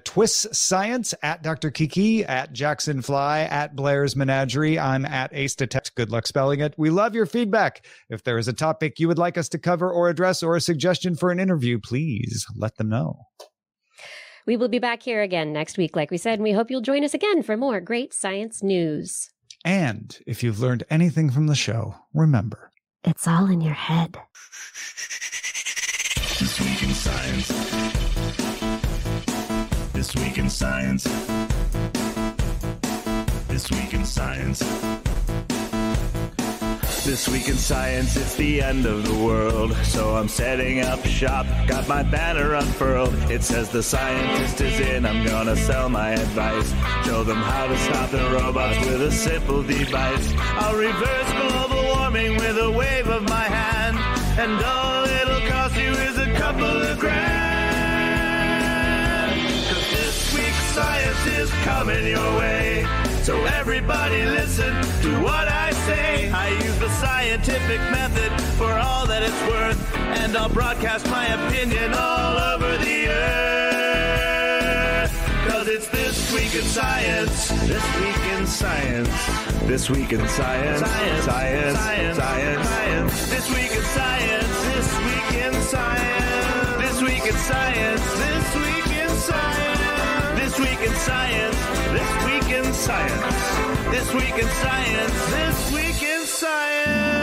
TWIS Science, at Dr. Kiki, at Jackson Fly, at Blair's Menagerie. I'm at Ace Detect. Good luck spelling it. We love your feedback. If there is a topic you would like us to cover or address or a suggestion for an interview, please let them know. We will be back here again next week, like we said, and we hope you'll join us again for more great science news. And if you've learned anything from the show, remember, it's all in your head. This Week in Science. This Week in Science. This Week in Science. This Week in Science, it's the end of the world. So I'm setting up shop, got my banner unfurled. It says the scientist is in, I'm gonna sell my advice. Show them how to stop the robots with a simple device. I'll reverse global warming with a wave of my hand. And all it'll cost you is a couple of grand. 'Cause this week's science is coming your way. So everybody listen to what I say. I use the scientific method for all that it's worth. And I'll broadcast my opinion all over the earth. 'Cause it's This Week in Science. This Week in Science. This Week in Science. Science. Science. Science. Science. Science. This Week in Science. This Week in Science. This Week in Science. This Week in Science. This Week in Science. This Week in Science. This Week in Science. This Week in Science.